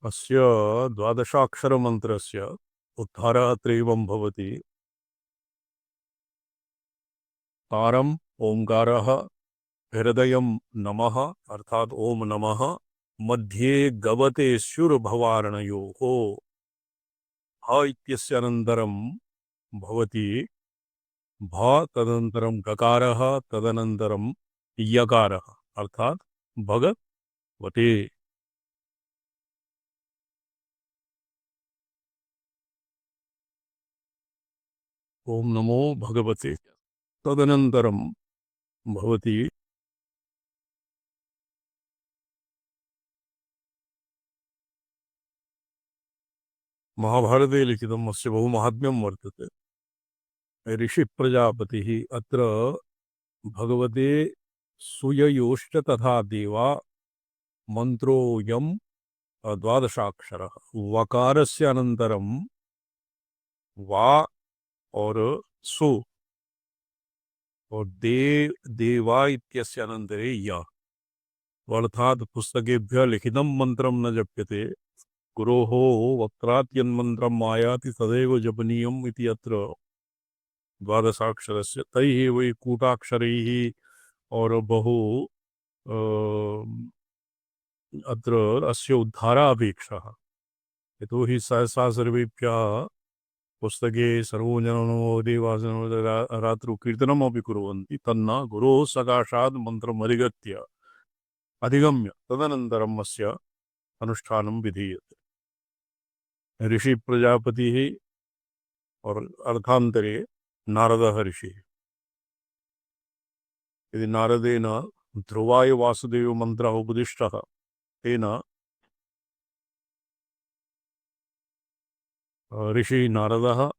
अस्य द्वादशाक्षरमन्त्रस्य उद्धारः त्रयं भवति। तारम् ओंकारः, हृदयं नमः अर्थात ओम नमः, मध्ये गवते शुरभवारणयोः ह इत्यस्य अनन्तरं भवति भ, तदनन्तरं गकारः, तदनन्तरं यकारः अर्थात भगवते। ओम नमो भगवते। तदनन्तरं भवति महाभारते लिखितम्, अस्य बहुमाहात्म्यं वर्तते। ऋषि प्रजापतिः अत्र भगवते सुययोश्च तथा देवा मन्त्रोऽयं द्वादशाक्षरः। वकारस्य अनन्तरं वा और सु और देवा इत्यस्य अनन्तरे य, अर्थात पुस्तकेभ्यः लिखितं मन्त्रं न जप्यते, गुरोः वक्त्रात् यन्मन्त्रम् आयाति तदेव जपनीयम् इति अत्र द्वादशाक्षरस्य। तैः वै कूटाक्षरैः और बहु अत्र अस्य उद्धारापेक्षः। यतोहि सहसा सर्वेभ्यः पुस्तके सर्वो जनो नमो देवासनो रात्रौ कीर्तनमपि कुर्वन्ति, तन्न गुरोः सकाशात् मन्त्रमधिगत्य अधिगम्य तदनन्तरम् अस्य अनुष्ठानं विधीयते। ऋषि प्रजापतिः और अर्थान्तरे नारदः ऋषिः। यदि नारदेन ध्रुवाय वासुदेव मन्त्रः उपदिष्टः, तेन ऋषि नारदः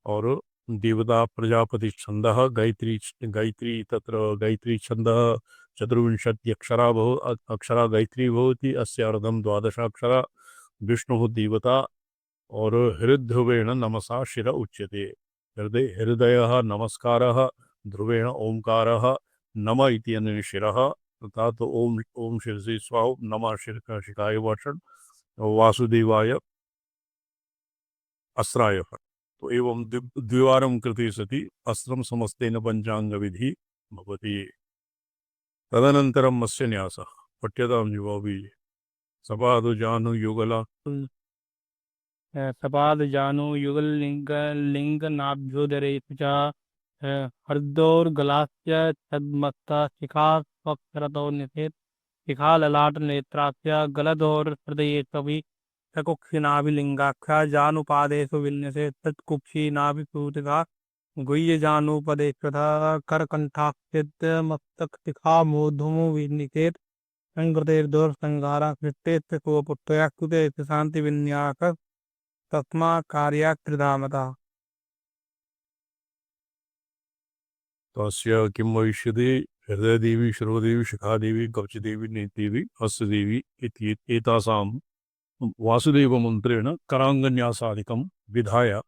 और देवता प्रजापति छंदः गायत्री गायत्री तत्र गायत्री छंदः चतुर्विंशत्यक्षरा अक्षरा गायत्री भवति। अस्य अर्धं द्वादशाक्षरा। विष्णुः देवता और हृद्ध्रुवेण नमसा शिर उच्यते। हृदयः नमस्कारः, ध्रुवेण ओंकारः, नम इति अनेन शिरः अर्थात ओम ओम शिरसि स्वाहा, नमः शिखाय वषट्, वासुदेवाय अस्राय। तो एवं द्विवारं कृते सति अस्त्रं समस्तेन पंचांग विधि भवति। तदनन्तरम् अस्य न्यासः पठ्यतां युवाभिः। सपादो जानु युगला सपाद जानु युगल लिंग लिंग नाभ्युदरे च हर्दोर्गलास्य तद्मत्ता शिखा स्वक्षरतो निषेध शिखा ललाट नेत्रास्य गलदोर हृदये कवि सकुक्षिनाभिलिंगाख्या जानुपादेषु विन्यसे तत्कुक्षिनाभिपूतिका गुह्य जानुपदेशतः करकंठाक्षित मस्तक शिखा मूर्धमु विनिकेत संकृतेर्दोर संगारा कृष्टेस्य को पुत्रया कृते शांति विन्यास तस्मा कार्याकृधामता। तो अस्य किं भविष्यति? हृदयदेवी, शिरोदेवी, शिखादेवी, कवचदेवी, नेत्रदेवी, हस्तदेवी इति एतासां वासुदेवमन्त्रेण कराङ्गन्यासादिकं विधाय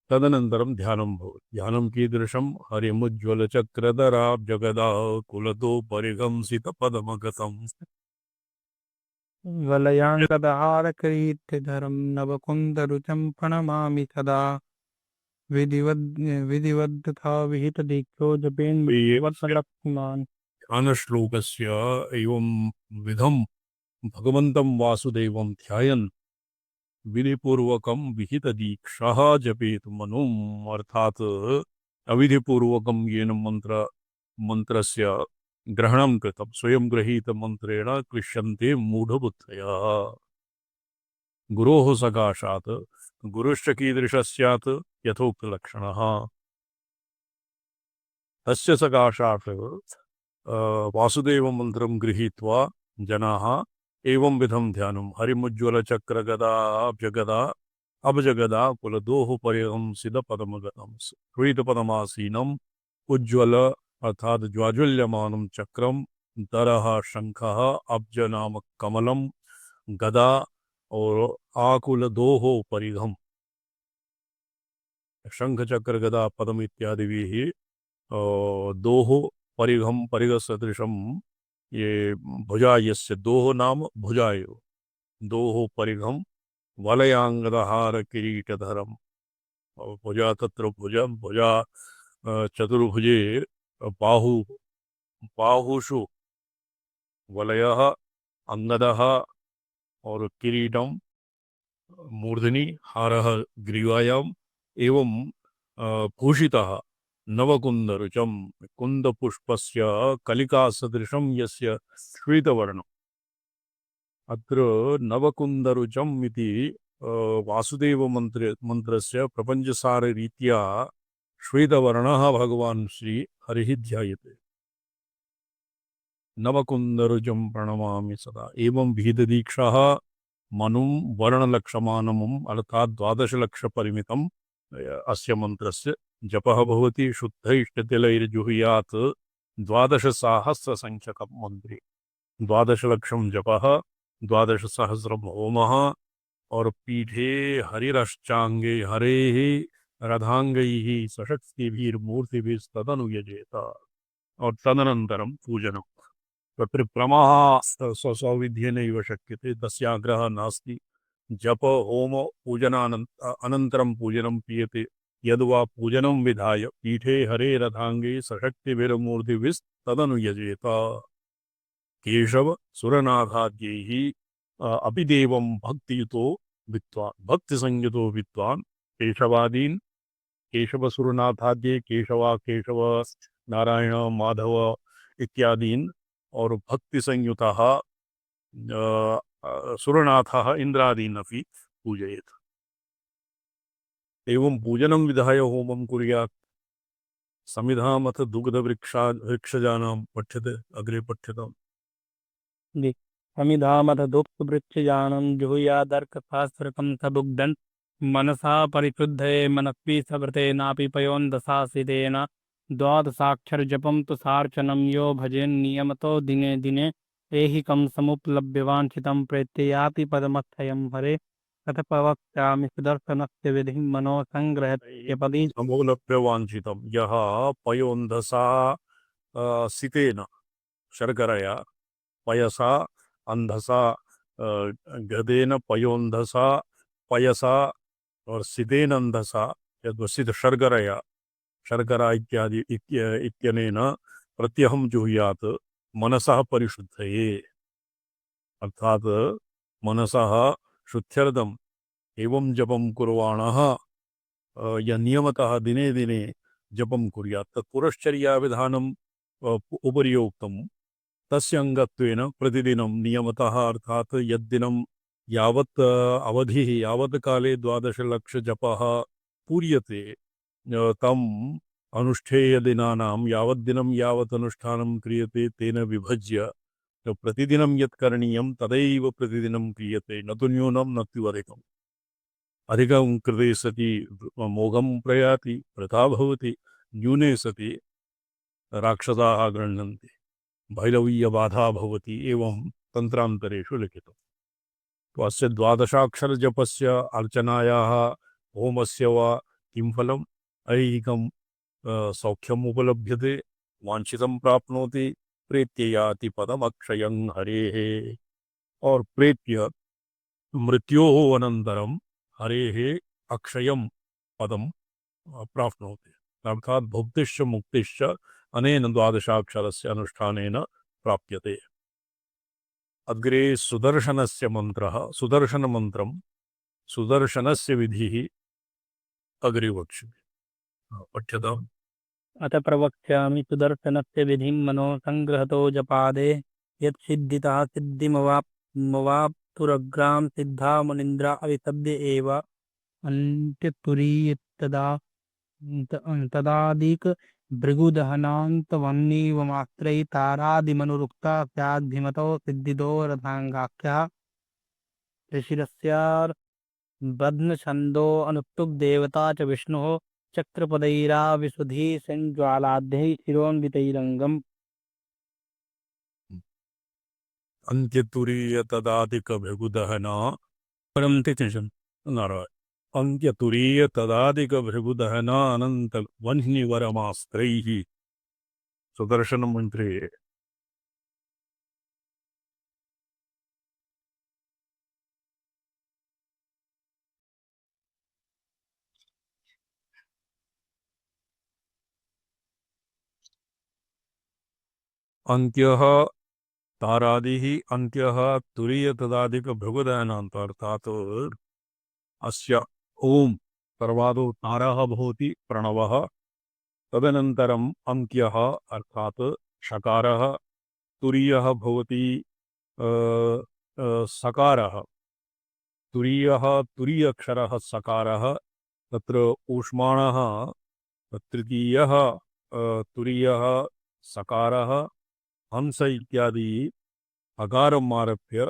तदनन्तरं ध्यानं भवति। ध्यानं कीदृशं? हरिमुज्ज्वलचक्रधराब्जगदा कुलतो परिगंसितपदमगतम्। वलयाङ्कदहारकरीत्यधरं नवकुन्दरुचं प्रणमामि सदा विधिवद् तथा विहितदीक्षो जपेन् वत्सलक्ष्मान्। ध्यानश्लोकस्य एवं विधं भगवन्तं वासुदेवं ध्यायन् विधिपूर्वकं विहितदीक्षः जपेत मनुम्, अर्थात अविधिपूर्वकं येन मंत्रस्य ग्रहणं कृतं स्वयं गृहीतमन्त्रेण क्लिश्यन्ते मूढबुद्धयः। गुरोः सकाशात्, गुरुश्च कीदृशः स्यात्? यथोक्तलक्षणः। तस्य सकाशात् वासुदेवमन्त्रं गृहीत्वा जनाः एवं विधं ध्यानं हरिमुज्ज्वलचक्रगदा अभ्यगदा अभजगदा कुलदोः परिहंसितपदमगतं श्वेतपदमासीनम् उज्ज्वल अर्थात ज्वाज्वल्यमानं चक्रम, दरः शंखः, अब्ज नामक कमलम, गदा और आकुलदोः परिघम। शंख चक्र गदा पदम इत्यादि भी दोह परिघम परिघ सदृशम। ये भुजा यस्य दोह नाम भुजायो दोः परिघं वलयांगदहार किरीटधरम। और भुजा तत्र भुजा चतुर्भुजे बाहु बाहुषु वलयः अंगदः और किरीटम मूर्धनि हारः ग्रीवायाम् एवं भूषितः नवकुन्दरुचं कुन्दपुष्पस्य कलिकासदृशं यस्य श्वेतवर्णम्। अत्र नवकुन्दरुचम् इति वासुदेवमन्त्रस्य प्रपञ्चसाररीत्या श्वेतवर्णः भगवान् श्रीहरिः ध्यायते। नवकुन्दरुचं प्रणमामि सदा। एवं भेददीक्षाः मनुं वर्णलक्षमानमुम् अर्थात् 12 परिमितम् अस्य मन्त्रस्य जपः भवति। शुद्ध इष्टतिलैर्जुहुयात् 12,000 मन्त्रे 12 जपः 12 होमः और पीठे हरिरश्चांगे हरेः रथांगैः सशक्तिभिर्मूर्तिभिस्तदनुयजेत। और तदनन्तरं पूजनम्। तत्र क्रमः स्वविध्येनैव शक्यते, तस्याग्रहः नास्ति। जप होम अनन्तरं पूजनं क्रियते। यद्वा पूजनं विधाय पीठे हरे रथांगे सशक्तिभिर्मूर्तिभिस्तदनुयजेत। केशव सुरनाथाद्यैः अपि देवं भक्तियुतो विद्वान् भक्तिसंयुतो विद्वान् केशवादीन् केशवसुरनाथाद्ये केशव नारायण माधव इत्यादीन् और भक्ति संयुतः सुरनाथः इंद्रादीन् अपि पूजयेत्। एवं पूजनं विधाय होमं कुर्यात्। समिधामथ वृक्षजानां पठ्यते। अग्रे पठ्यताम्। जी। समिधामथ दुःखवृक्षजानं जुहुयादर्कशास्त्रकं सदुग्धन् मनसा परिशुद्धये मनस्वी सव्रतेनापि पयोन्दशासितेन 12 जपं तु सार्चनं यो भजेन्नियमतो दिने दिने ऐहिकं समुपलभ्य वाञ्छितं प्रेत्याति पदमक्षयं हरे तथ प्रवक्ष्यामि सुदर्शनस्य विधिं मनो संग्रहत्यपदि समुपलभ्य वाञ्छितं यः पयोन्दशा सितेन शर्करया पयसा अंधसा गदेन पयोंधसा पयसा और सिदेन अंधसा यद्वसित शर्करया शर्करा इत्यादि इत्यनेन प्रत्यहं जुहुयात् मनसः परिशुद्धये। अर्थात मनसः शुद्ध्यर्थम् एवं जपं कुर्वाणः यः नियमतः दिने दिने जपं कुर्यात्। तत्पुरश्चर्या विधानम् उपर्योक्तम्। तस्य अंगत्वेन प्रतिदिनं नियमतः अर्थात यद्दिनं यावत् अवधिः यावत् काले 12 जपः पूर्यते तम् अनुष्ठेय दिनानां यावद्दिनं यावत् अनुष्ठानं क्रियते तेन विभज्य प्रतिदिनं यत् करणीयं तदैव प्रतिदिनं क्रियते। न तु न्यूनं न तु अधिकम्। अधिकं कृते सति मोघं प्रयाति वृथा भवति। न्यूने सति राक्षसाः गृह्णन्ति भैरवीय बाधा भवति। एवं तंत्रांतरेषु लिखितम्। तो अस्य 12 जपस्य अर्चनायाः होमस्य वा किं फलम्? ऐहिकं सौख्यम् उपलभ्यते, वाञ्छितं प्राप्नोति, प्रेत्य याति पदमक्षयं हरेः। और प्रेत्य मृत्योः अनन्तरं हरेः अक्षयं पदं प्राप्नोति। अर्थात् भुक्तिश्च मुक्तिश्च अनेन 12 अनुष्ठानेन प्राप्यते। अग्रे सुदर्शनस्य मंत्रः सुदर्शन मंत्रं सुदर्शनस्य विधिः अग्रे वक्ष्यते। पठ्यताम्। अथ प्रवक्ष्यामि सुदर्शनस्य विधिं मनो संग्रहतो जपादे यत् सिद्धितः सिद्धिमवाप्तुरग्रां सिद्धा मुनीन्द्रा अविसद्य एव अन्त्यतुरीयतदा तदादिक भृगुदहनान्तवह्निवमास्त्रै तारादिमनुरुक्ता स्याद्भिमतो सिद्धिदो रथाङ्गाख्यः ऋषिरस्यार् बध्नछन्दो अनुक्तुक् देवता च विष्णुः चक्रपदैराविशुधि संज्वालाद्यैः शिरोन्वितैरङ्गम् अन्त्यतुरीय तदाधिक भृगुदहना परम तिथिशन् नारायण अन्त्यतुरीय तदाधिक भृगुदहना अनंत वह्निवरमास्त्रैः। सुदर्शन मंत्रे अंत्यः तारादिः अंत्यः तुरीय तदादिक भृगुदयनान्त अर्थात अस्य ओम सर्वादौ तारः भवति प्रणवः तदनन्तरम् अंत्यः अर्थात षकारः तुरीयः भवति अ, सकारः तुरीयः तुरीयक्षरः सकारः तत्र ऊष्माणः तृतीयः तुरीयः सकारः हंस इत्यादि हकारम् आरभ्य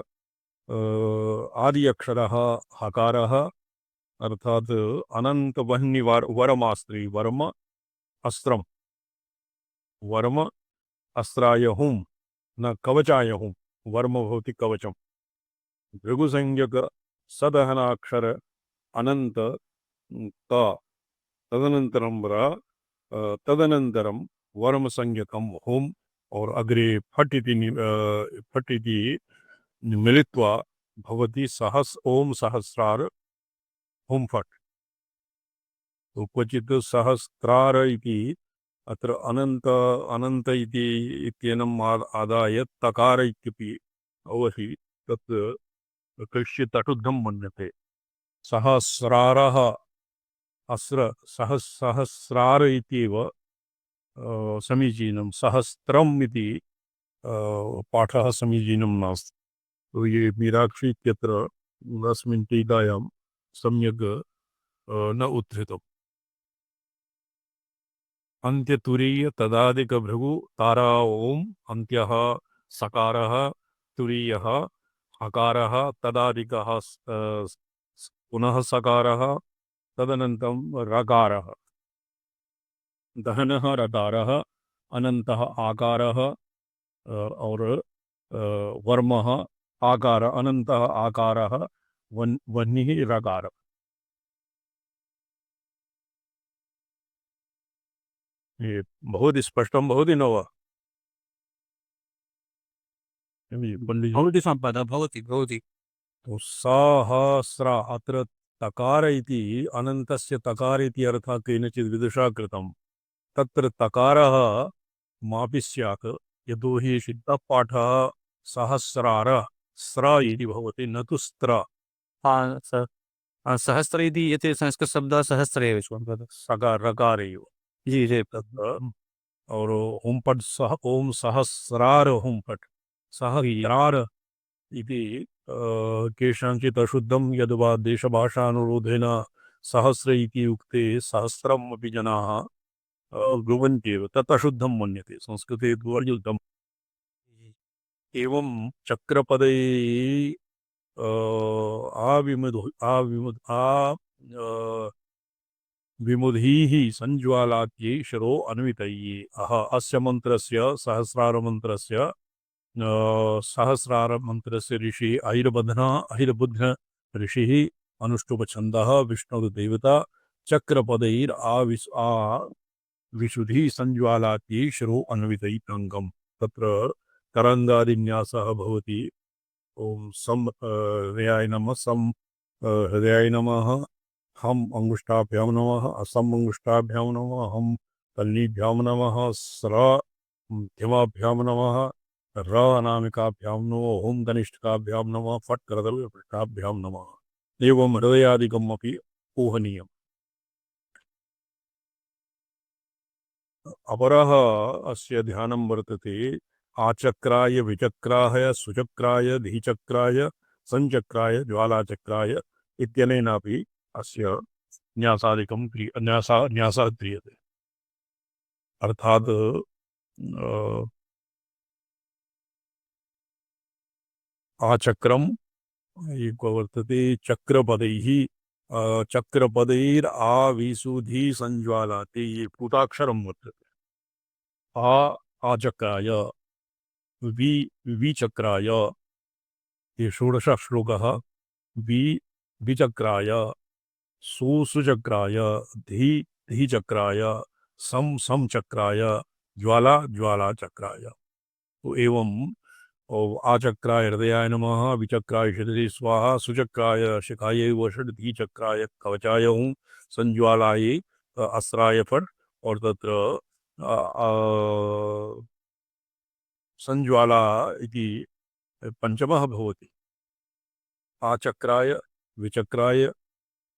आदि अक्षरः हकारः अर्थात अनंत वह्नि वरमास्त्री वर्म अस्त्रम वर्म अस्त्राय हुम न कवचाय हुम वर्म भवति कवचम भृगुसंज्ञक सदहनाक्षर अनंत त तदनंतरम तदनंतरम वर्म संज्ञकम हुम और अग्रे फट इति मिलित्वा भवति सहस ओम सहस्रार हुम फट तो क्वचित् सहस्रार इति अत्र अनंत अनंत इति इत्येनम् आदाय तकार इत्यपि अवहि तत् कश्चित् अशुद्धं मन्यते सहस्रारः अस्र सहस्रार इत्येव समीचीनं सहस्त्रम् इति पाठः समीचीनं नास्ति तो ये मीराक्षी इत्यत्र अस्मिन् टीकायां सम्यक् न उद्धृतम् अंत्यतुरीय तदादिक भृगु तारा ओम अंत्यः सकारः तुरीयः हकारः तदादिकः पुनः सकारः तदनन्तरं रकारः दहनः रकारः अनन्तः आकारः और वर्मः आकार अनन्तः आकारः वह्निः रकारः ये बहुत स्पष्टं भवति न वा पंडित भवति सम्पदा भवति भवति तो सहस्र अत्र तकार इति अनन्तस्य तकार इति अर्थः केनचित् विदुषा कृतं तत्र तकारः मापि स्यात् यतोहि सिद्धपाठः सहस्रार स्र इति भवति न तु स्त्र हाँ सर सहस्त्र इति यते संस्कृतशब्दः सहस्र एव सम्पदा सकार रकार एव जी जी तत्र और हुंपट् सह ओम सहस्रार हुंपट् सहस्रार इति केषाञ्चित् अशुद्धं यद्वा देशभाषानुरोधेन सहस्र इति उक्ते सहस्रम् अपि जनाः ब्रुवन्त्येव तत् अशुद्धं मन्यते संस्कृते तु अशुद्धम् एवं चक्रपदे आविमुद् आविमुद् आ विमुधीः संज्वालात्यै शिरो अन्वितये अह अस्य मन्त्रस्य सहस्रारमन्त्रस्य सहस्रारमन्त्रस्य ऋषि अहिरबुध्न ऋषिः अनुष्टुपछन्दः विष्णुर्देवता चक्रपदैर् विशुधि संज्वालात्यै शिरो अन्वितैतङ्गम् तत्र तरङ्गादिन्यासः भवति ओम सम हृदयाय नमः सम हृदयाय नमः हम अंगुष्ठाभ्यां नमः असम अंगुष्ठाभ्यां नमः हम तल्लीभ्यां नमः स्र मध्यमाभ्यां नमः र अनामिकाभ्यां नमः ओम कनिष्ठकाभ्यां नमः फट् करतलपृष्ठाभ्यां नमः एवं हृदयादिकम् अपि ऊहनीयम् अपरः अस्य ध्यानं वर्तते आचक्राय विचक्राय सुचक्राय धीचक्राय संचक्राय ज्वालाचक्राय इत्यनेनापि अस्य न्यासादिकं न्यासः क्रियते अर्थात् आचक्रम् एक वर्तते चक्रपदैः चक्रपदैर् आविशुधि संज्वालाति ये पूताक्षरं वर्तते आचक्राय विचक्राय ये षोडशः श्लोकः विचक्राय सुचक्राय धीचक्राय समचक्राय ज्वालाचक्राय तो एवं आचक्राय हृदयाय नमः विचक्राय शिरसि स्वाहा सुचक्राय शिखायै वषट् धीचक्राय कवचाय हुं संज्वालायै अस्त्राय फट् और तत्र संज्वाला इति पञ्चमः भवति। आचक्राय विचक्राय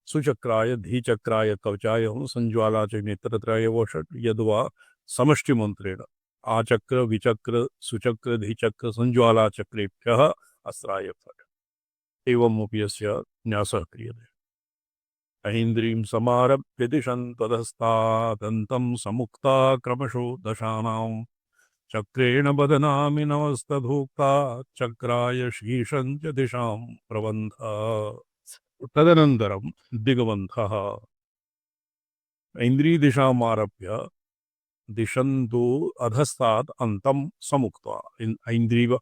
सुचक्राय धीचक्राय कवचाय संज्वाला च नेत्रत्रयः षट् यद्वा समष्टिमन्त्रेण आचक्र विचक्र सुचक्र धीचक्र संज्वाला चक्रेभ्यः अस्त्राय फट् एवमपि यस्य न्यासः क्रियते। ऐन्द्रीं समारभ्य दिशं त्वदस्तादन्तं समुक्ता क्रमशो दशानां चक्रेण बदनामि नमस्तधूक्ता चक्राय शीर्षं च दिशां प्रबन्धः। तदनन्तरं दिग्बन्धः ऐन्द्रीयदिशामारभ्य दिशन्तु अधस्तात् अन्तं समुक्त्वा ऐन्द्रीव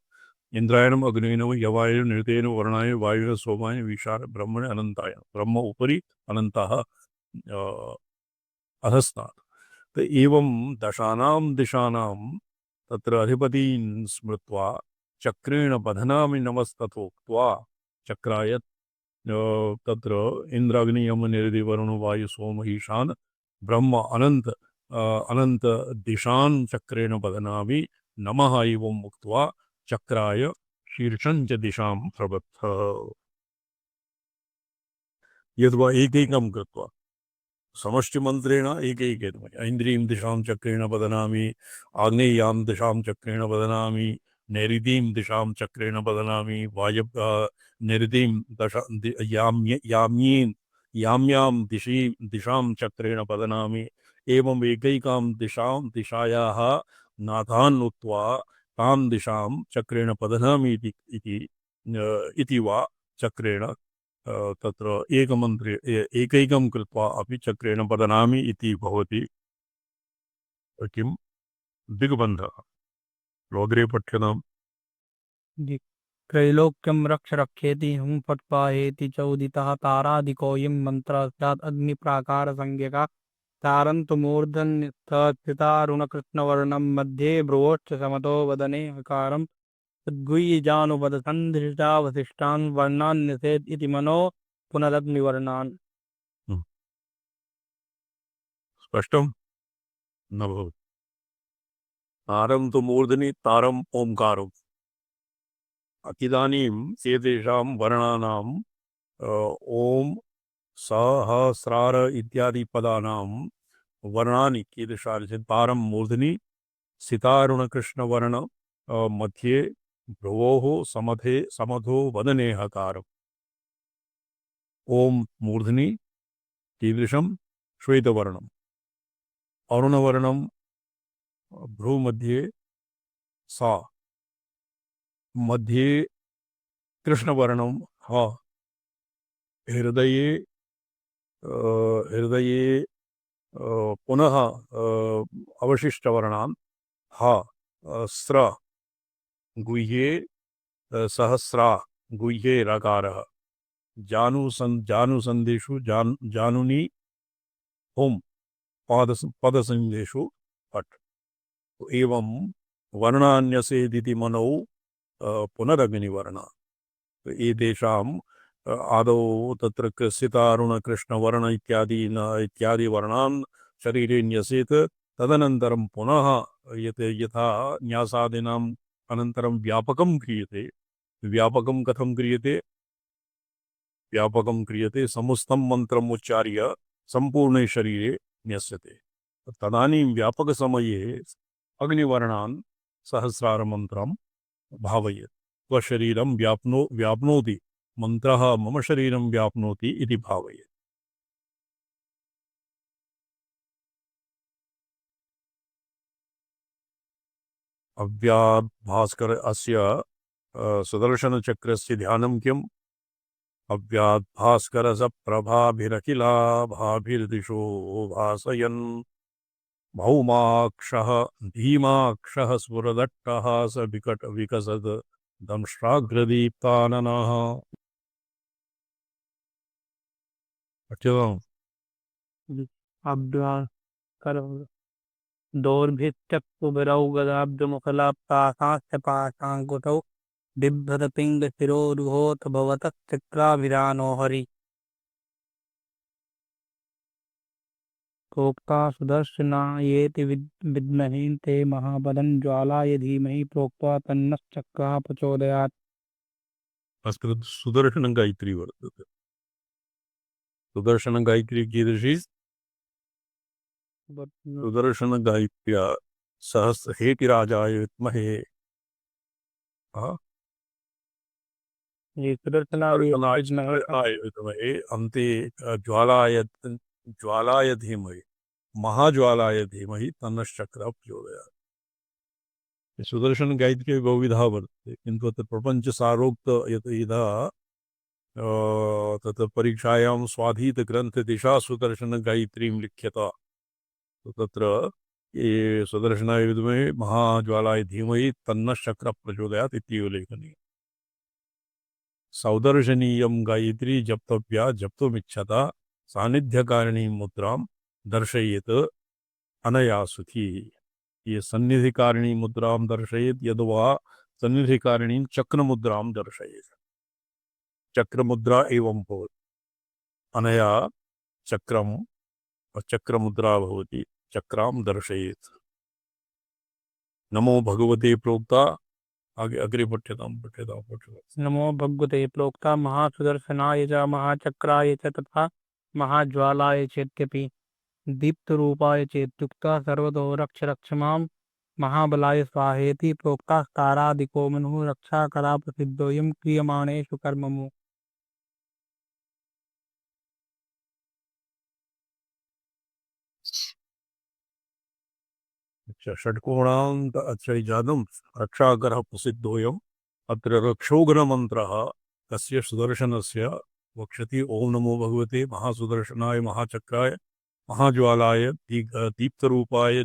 इन्द्रायणम् अग्नेन यवाय नृतेन वर्णाय वायुः सोमाय विशाल ब्रह्मणे अनन्ताय ब्रह्म उपरि अनन्तः अधस्तात्। तो एवं दशानां दिशानां तत्र अधिपतीन् स्मृत्वा चक्रेण बध्नामि नमस्तथोक्त्वा चक्राय तत्र इंद्राग्नि यम निरदि वरुण वायु सोम ईशान ब्रह्म अनंत दिशान चक्रेण बध्नामि नमः एवं उक्त्वा चक्राय शीर्षं च दिशां प्रबद्ध। यद्वा एकैकं कृत्वा समष्टिमन्त्रेण एकैकेन ऐन्द्रीं दिशां चक्रेण बध्नामि आग्नेयां दिशां चक्रेण बध्नामि नैऋतीं दिशां चक्रेण बध्नामि नैऋतीं याम्यां दिशां चक्रेण बध्नामि एवम् एकैकां दिशायाः नाथान् उक्त्वा तां दिशां चक्रेण बध्नामि इति वा चक्रेण तत्र एकमन्त्रे एकैकं कृत्वा अपि चक्रेण बध्नामि इति भवति किं दिग्बन्धः। लोग्रे पठ्यताम्। त्रैलोक्यं रक्ष रक्षेति हुं फट् पाहेति च उदितः तारादिकोऽयं मन्त्रः स्यात् अग्निप्राकारसंज्ञकः तारन्तु मूर्धन्यस्थितारुणकृष्णवर्णं मध्ये भ्रुवोश्च समतो वदने हकारं तद्गुह्यजानुपदसन्धृष्टावशिष्टान् वर्णान् निषेध इति मनो पुनरग्निवर्णान्। स्पष्टं न भवति। तारं तु मूर्धनि तारम् ओंकारम्। इदानीं एतेषां वर्णानां ओम सहस्रार इत्यादि पदानां वर्णानि कीदृशानि चेत् तारं मूर्धनि सितारुणकृष्णवर्ण मध्ये भ्रुवोः समधो वदने हकारम्। ओम मूर्धनि कीदृशं श्वेतवर्णम् अरुणवर्णं भ्रूमध्ये सा मध्ये कृष्णवर्णं हा हृदये पुनः अवशिष्टवर्णान् हा स्र गुह्ये सहस्रा गुह्ये रकारः जानुसन्धिषु जानुनि होम पदसन्धिषु फट्। एवं वर्णान्यसेदिति मनौ पुनरग्निवर्ण एतेषां आदौ तत्र सितारुणकृष्णवर्ण इत्यादि वर्णान् शरीरे न्यसेत् तदनन्तरं पुनः यथा न्यासादीनाम् अनन्तरं व्यापकं क्रियते। व्यापकं कथं क्रियते? व्यापकं क्रियते समस्तं मन्त्रम् उच्चार्य सम्पूर्णे शरीरे न्यस्यते। तदानीं व्यापकसमये अग्निवर्णान् सहस्रारमन्त्रं भावयेत्। स्वशरीरं व्याप्नोति मंत्रः मम शरीरं व्याप्नोति इति भावयेत्। अव्यात् भास्कर अस्य सुदर्शन चक्रस्य ध्यानं किम्? अव्यात् भास्करस प्रभाभिरखिलाभाभिर्दिशो भासयन् भौमाक्षः धीमाक्षः स्फुरदट्टः स विकट विकसद दंष्ट्राग्रदीप्ताननः। पठ्यताम्। दोर्भिश्चक्षुभिरौ गदाब्जमुखलाप्तासाश्च पाशाङ्कुशौ बिभ्रतपिण्डशिरोरुहोऽथ भवतः। चक्राभिरानो हरि प्रोक्ता सुदर्शनायेति विद्महे ते महाबलं ज्वालाय धीमहि प्रोक्त्वा तन्नश्चक्रः प्रचोदयात्। संस्कृत सुदर्शन गायत्री वर्तते। सुदर्शन गायत्री कीदृशी? सुदर्शन गायत्र्या सहस्र हेति राजाय विद्महे ये सुदर्शनाय विद्महे अन्ते ज्वालाय धीमहि महाज्वालाय धीमहि तन्नश्चक्रः प्रचोदयात्। सुदर्शन गायत्री बहुविधा वर्तते, किन्तु अत्र प्रपञ्चसारोक्त यत् इदा तत् परीक्षायां स्वाधीतग्रन्थदिशा सुदर्शन गायत्रीं लिख्यता, तो तत्र ये सुदर्शनाय विद्महे महाज्वालाय धीमहि तन्नश्चक्रः प्रचोदयात् इत्येव लेखनीयम्। सौदर्शनीयं गायत्री जप्तव्या जप्तुमिच्छता सान्निध्यकारिणीं मुद्रां दर्शयेत् अनया सुखी। ये सन्निधिकारिणी मुद्रां दर्शयेत् यद्वा सन्निधिकारिणीं चक्रमुद्रां दर्शयेत्। चक्रमुद्रा एवं भवति, अनया चक्रम चक्रमुद्रा भवति, चक्रां दर्शयेत्। नमो भगवते प्रोक्ता आगे अग्रे पठ्यतां। नमो भगवते प्रोक्ता महासुदर्शनाय च महाचक्राय च तथा महाज्वालाय चेत्यपि दीप्तरूपाय चेत्युक्ता सर्वतो रक्ष रक्ष मां महाबलाय स्वाहेति प्रोक्ता तारादिको मनुः रक्षाकरा प्रसिद्धोऽयं क्रियमाणेषु कर्ममु। अच्छा, षट्कोणान्त अच्चैजातं रक्षाकरः प्रसिद्धोऽयम्। अत्र रक्षोघ्नमन्त्रः तस्य सुदर्शनस्य वक्षति। ओं नमो भगवते महासुदर्शनाय महाचक्राय महाज्वालाय दीप्तरूपाय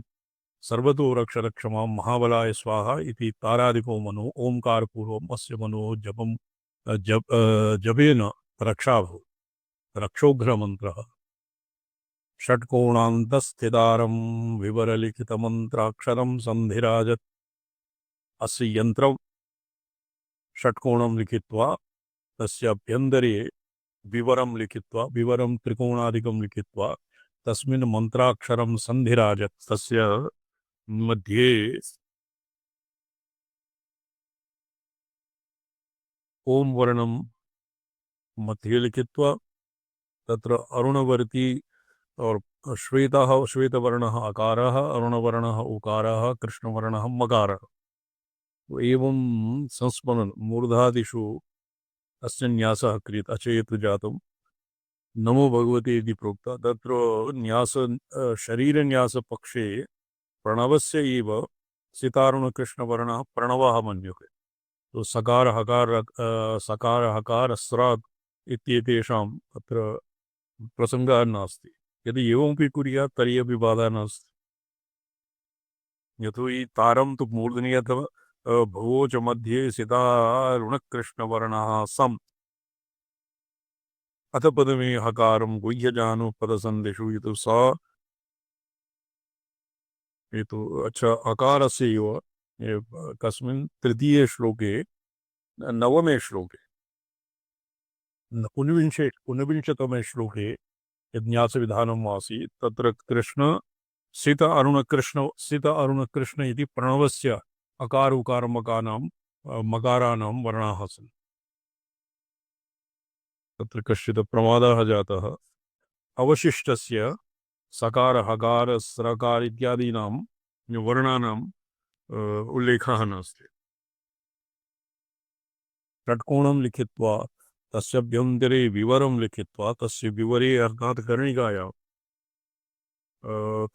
सर्वतो रक्ष रक्ष मां महाबलाय स्वाहा इति तारादिको मनो ओंकारपूर्वम् अस्य मनो जपेन रक्षा भवति। रक्षोघ्नमन्त्रः षट्कोणान्तस्थितारं विवरलिखितमन्त्राक्षरं सन्धिराजत्। अस्य यन्त्रं षट्कोणं लिखित्वा तस्य अभ्यन्तरे विवरं लिखित्वा विवरं त्रिकोणादिकं लिखित्वा तस्मिन् मन्त्राक्षरं सन्धिराजत्। तस्य मध्ये ओम वर्णं मध्ये लिखित्वा तत्र अरुणवर्ती और श्वेतवर्णः अकारः, अरुणवर्णः उकारः, कृष्णवर्णः मकारः। एवं संस्मरण मूर्धादिषु अस्य न्यासः क्रियते। अचेत जातं नमो भगवते इति प्रोक्ता। तत्र न्यास शरीरन्यासपक्षे प्रणवस्य एव सितारुणकृष्णवर्णः प्रणवः मन्यते। तो सकार हकार स्रात् इत्येतेषाम् अत्र प्रसङ्गः नास्ति। यदि एवमपि कुर्यात् तर्हि अपि बाधा नास्ति। यतोहि तारं तु मूर्धनि अथवा भुवो च मध्ये सितारुणकृष्णवर्णः सम् अथ पदमे हकारं गुह्यजानु पदसन्धिषु इति सा एतु अच्छा अकारस्य एव कस्मिन् तृतीये श्लोके नवमे श्लोके ऊनविंशतमे श्लोके यज्ञासविधानम् आसीत् तत्र कृष्ण सित अरुणकृष्ण इति प्रणवस्य अकार उकार मकाराणां वर्णाः सन्ति। तत्र कश्चित् प्रमादः जातः। अवशिष्टस्य सकार हकार स्रकार इत्यादीनां वर्णानां उल्लेखः नास्ति। षट्कोणं लिखित्वा तस्य अभ्यन्तरे विवरं लिखित्वा तस्य विवरे अर्थात् कर्णिकायां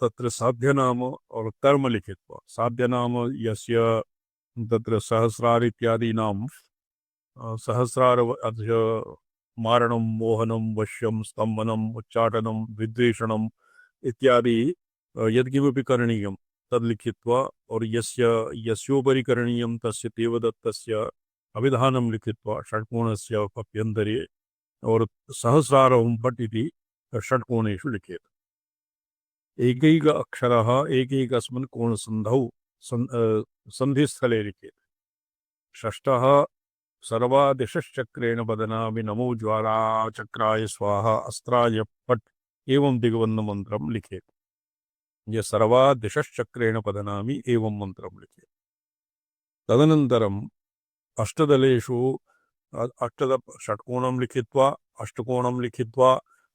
तत्र साध्यनाम और कर्म लिखित्वा साध्यनाम यस्य तत्र सहस्रार इत्यादीनां सहस्रार मारणं मोहनं वश्यं स्तम्भनम् उच्चाटनं विद्वेषणम् इत्यादि यद्किमपि करणीयं तद् लिखित्वा और यस्योपरि करणीयं तस्य देवदत्तस्य अभिधानं लिखित्वा षट्कोणस्य अभ्यन्तरे और सहस्रारं भट् इति षट्कोणेषु लिखेत्। एकैक अक्षरः एकैकस्मिन् कोणसन्धौ सन्धिस्थले लिखेत्। षष्ठः सर्वादिशश्चक्रेण बदनामि नमो ज्वालाचक्राय स्वाहा अस्त्राय पट् एवं दिग्बन्धमन्त्रं लिखेत्। ये सर्वा दिशश्चक्रेण पदनामि एवं मन्त्रं लिखे। तदनन्तरम् अष्टदलेषु अष्टद षट्कोणं लिखित्वा अष्टकोणं लिखित्वा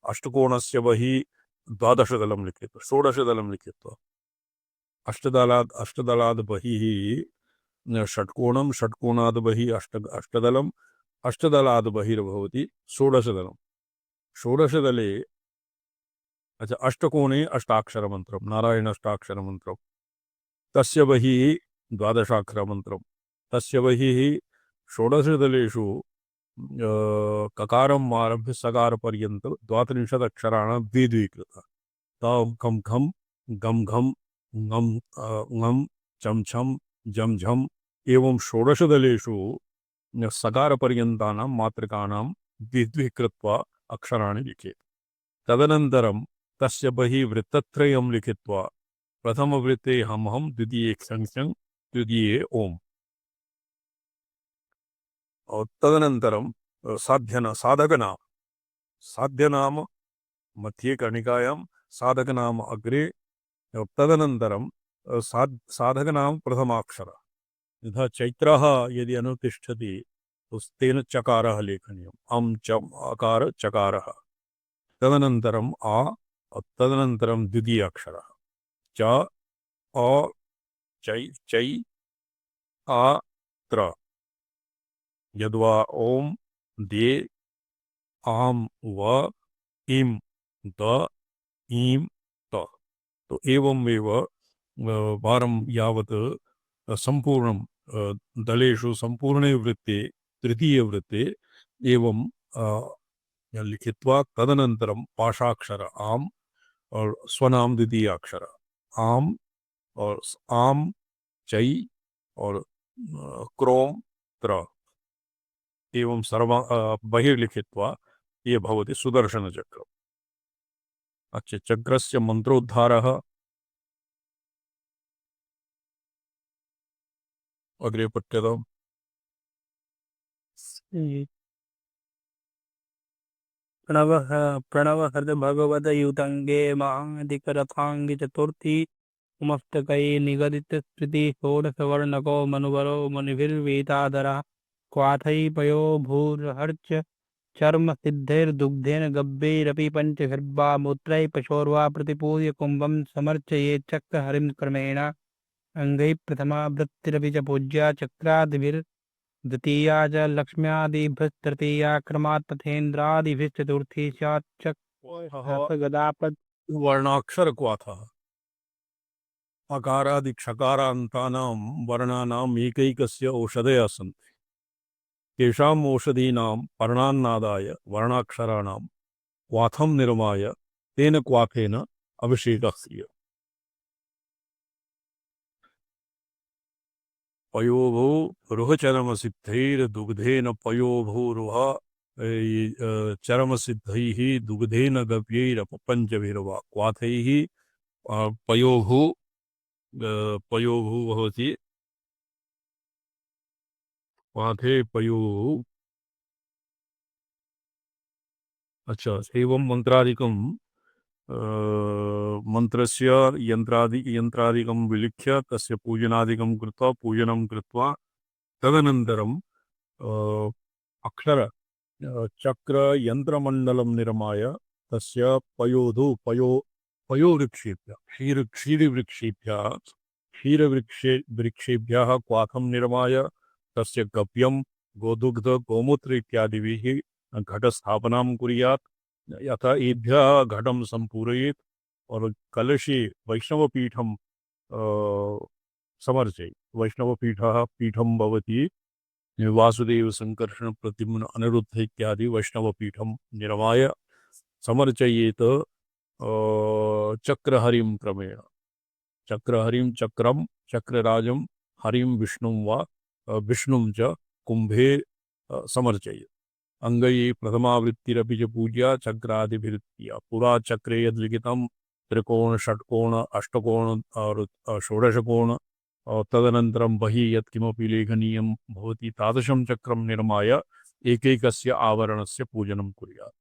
अष्टकोणस्य बहिः द्वादशदलं लिखित्वा षोडशदलं लिखित्वा अष्टदलाद् बहिः षट्कोणं षट्कोणाद् बहिः अष्टदलम् अष्टदलाद् बहिर्भवति षोडशदलं। षोडशदले अच्छा अष्टकोणे अष्टाक्षरमन्त्रं नारायण अष्टाक्षरमन्त्रं तस्य बहिः द्वादशाक्षरमन्त्रं तस्य बहिः षोडशदलेषु ककारम् आरभ्य सकारपर्यन्तं 32 अक्षराणां द्विकृता तां खं खं गं घं ngं ngं चं छं जं झं एवं षोडशदलेषु सकारपर्यन्तानां मात्रकानां द्वि कृत्वा अक्षराणि लिखेत्। तदनन्तरं तस्य बहिः वृत्तत्रयं लिखित्वा प्रथमवृत्ते हं हं द्वितीये क्षं क्षं तृतीये ओम्। तदनन्तरं साध्यनाम मध्ये कणिकायां साधकनाम अग्रे तदनन्तरं साधकनाम प्रथमाक्षर यथा चैत्रः यदि अनुतिष्ठति तो तेन चकारः लेखनीयम् अं च अकार चकारः तदनन्तरम् तदनन्तरं द्वितीय अक्षरः च अ चै चै आ त्र यद्वा ओम दे आम व इम द ईम त तो एवमेव वारं यावत् सम्पूर्णं दलेषु सम्पूर्णे वृत्ते तृतीयवृत्ते एवं लिखित्वा तदनन्तरं पाशाक्षर आम और स्वनाम द्वितीय अक्षर आम और आम चै और क्रोम त्र एवं सर्व बहिर्लिखित्वा ये भवति सुदर्शनचक्रम्। अच्छा चक्रस्य मन्त्रोद्धारः अग्रे पठ्यताम्। प्रणवः प्रणवहृद भगवदयुतङ्गे महाधिकरथाङ्गि चतुर्थी उमस्तकै निगदित स्मृति षोडशवर्णको मनुवरो मुनिभिर्वेदाधरः क्वाथै पयो भूर्हर्च चर्म सिद्धैर्दुग्धेन गव्यैरपि पञ्चभिर्वा मूत्रैः पशोर्वा प्रतिपूज्य कुम्भं समर्चयेत् चक्रहरिं क्रमेण अङ्गैः प्रथमा वृत्तिरपि च पूज्या चक्रादिभिर्द्वितीया च लक्ष्म्यादिभिस्तृतीया क्रमात् तथेन्द्रादिभिश्चतुर्थी स्यात् चक्रगदापद् वर्णाक्षर क्वाथः अकारादि क्षकारान्तानां वर्णानाम् एकैकस्य औषधयः सन्ति तेषाम् औषधीनां पर्णान्नादाय वर्णाक्षराणां क्वाथं निर्माय तेन क्वाथेन अभिषेकः क्रियते। पयोभो रुहचरमसिद्धैर्दुग्धेन पयोभो चरमसिद्धैः दुग्धेन गव्यैरपपञ्चभिर्वा क्वाथैः पयोभो भवति क्वाथे पयोः। अच्छा एवं मन्त्रादिकं मन्त्रस्य यन्त्रादिकं विलिख्य तस्य पूजनादिकं कृत्वा पूजनं कृत्वा तदनन्तरं अक्षर चक्र यन्त्रमण्डलं निर्माय तस्य पयोवृक्षेभ्यः क्षीरवृक्षेभ्यः क्वाथं निर्माय तस्य गव्यं गोदुग्ध गोमूत्र इत्यादिभिः घटस्थापनां कुर्यात् यथा एभ्यः घटं सम्पूरयेत् और कलशे वैष्णवपीठं समर्चयेत्। वैष्णवपीठः पीठं भवति वासुदेव संकर्षण प्रद्युम्न अनिरुद्ध इत्यादि वैष्णवपीठं निर्माय समर्चयेत् चक्रहरिं क्रमेण चक्रहरिं चक्रं चक्रराजं हरिं विष्णुं वा विष्णुं च कुंभे समर्चयेत्। अंगये प्रथमावृत्तिरपि च पूज्या चक्रादिभिर्या पुरा चक्रे यद्लिखितं त्रिकोण षट्कोण अष्टकोण और षोडशकोण और तदनन्तरं बहिः यत्किमपि लेखनीयं भवति तादृशं चक्रं निर्माय एकैकस्य आवरणस्य पूजनं कुर्यात्।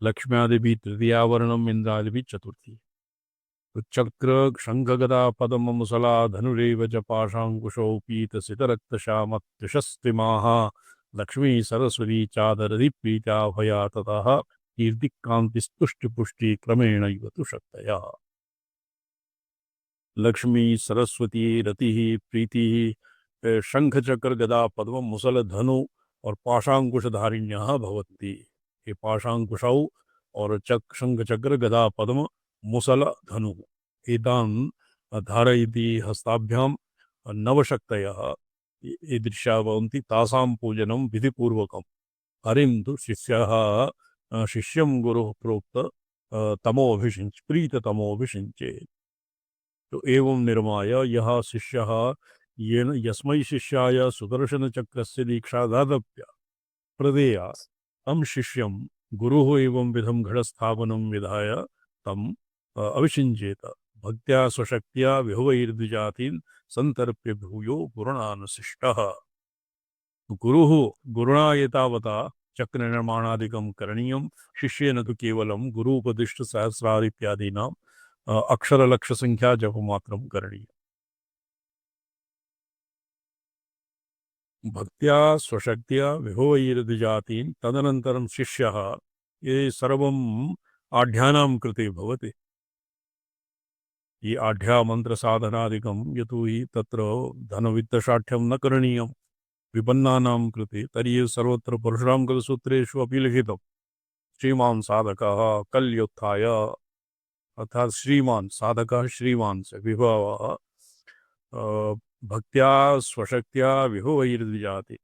लक्ष्म्यादिभिः तृतीयावरणम् इन्द्रादिभिः चतुर्थी। तो चक्र शंख गदा पद्म मुसला धनुरेव च पाशांकुशौ पीतसितरक्तश्यामत्रिशस्त्रिमाः लक्ष्मी सरस्वती चादरदीप्रीत्याभया ततः कीर्तिकान्तिस्तुष्टिपुष्टि क्रमेण इव तु शक्तया। लक्ष्मी सरस्वती रति प्रीति शंख चक्र गदा पद्म मुसल धनु और पाशांकुशधारिण्यः भवन्ति। ये पाशांकुशौ और शंख चक्र गदा पद्म मुसल धनु एतान् धारयति हस्ताभ्यां नवशक्तयः ईदृशा भवन्ति तासां पूजनं विधिपूर्वकम्। हरिं तु शिष्यं गुरुः प्रोक्त तमोभिषिञ्च प्रीततमोभिषिञ्चेत्। तो एवं निर्माय यः शिष्यः येन यस्मै शिष्याय सुदर्शन चक्रस्य दीक्षा दातव्या प्रदेया तं शिष्यं गुरुः एवं विधं घटस्थापनं विधाय तम् अविषिञ्चेत। भक्त्या स्वशक्त्या विहुवैर्द्विजातीन् सन्तर्प्य भूयो गुरुणानुशिष्टः। गुरुः गुरुणा एतावता चक्रनिर्माणादिकं करणीयं। शिष्येन तु केवलं गुरूपदिष्ट सहस्रादित्यादीनां अक्षरलक्षसंख्या जपमात्रं करणीयम्। भक्त्या स्वशक्त्या विभवैर्द्विजातीन् तदनन्तरं शिष्यः ये सर्वम् आढ्यानां कृते भवति। ये आढ्या मन्त्रसाधनादिकं यतोहि तत्र धनवित्तशाठ्यं न करणीयं विपन्नानां कृते। तर्हि सर्वत्र परशुरामकृतसूत्रेषु अपि लिखितं श्रीमान् साधकः कल्युत्थाय अर्थात श्रीमान साधकः श्रीमान से विभवः भक्त्या स्वशक्त्या विभवैर्द्विजाति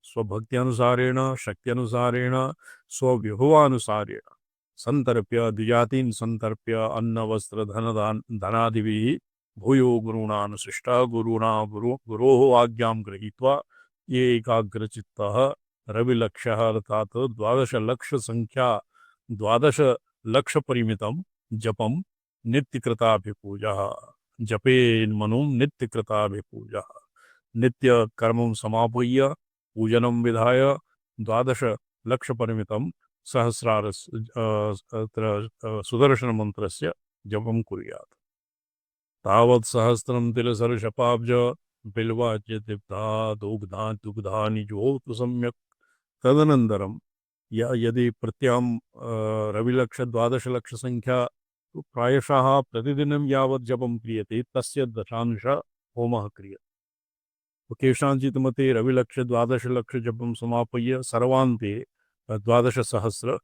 स्वभक्त्यनुसारेण शक्त्यनुसारेण स्वविभवानुसारेण संतर्प्य द्विजातीन् संतर्प्य अन्न वस्त्र धनादिभिः भूयो गुरूणानुशिष्टः गुरोः आज्ञां गृहीत्वा ये एकाग्रचित्तः रविलक्षः अर्थात 12 लक्ष संख्या 12 लक्ष परिमितं जपम नित्यकृताभिपूजा जपे मनु नित्यकृताभिपूजा नित्य कर्मं समापय्य पूजनं विधाय 12 लक्ष परिमितं सहस्रार सुदर्शन मंत्रस्य जपं कुर्यात्। तावत् सहस्रं तिलसर्षपाब्ज बिल्वाच्यतिप्ता दुग्धानि जोतु सम्यक्। तदनन्तरं यदि प्रत्यां रविलक्ष 12 लक्ष संख्या तो प्रायशः प्रतिदिनं यावत् जपं क्रियते तस्य दशांश होमः क्रियते। तो केषाञ्चित् मते रविलक्ष 12 लक्ष जपं समापय्य सर्वान्ते 12 सहस्र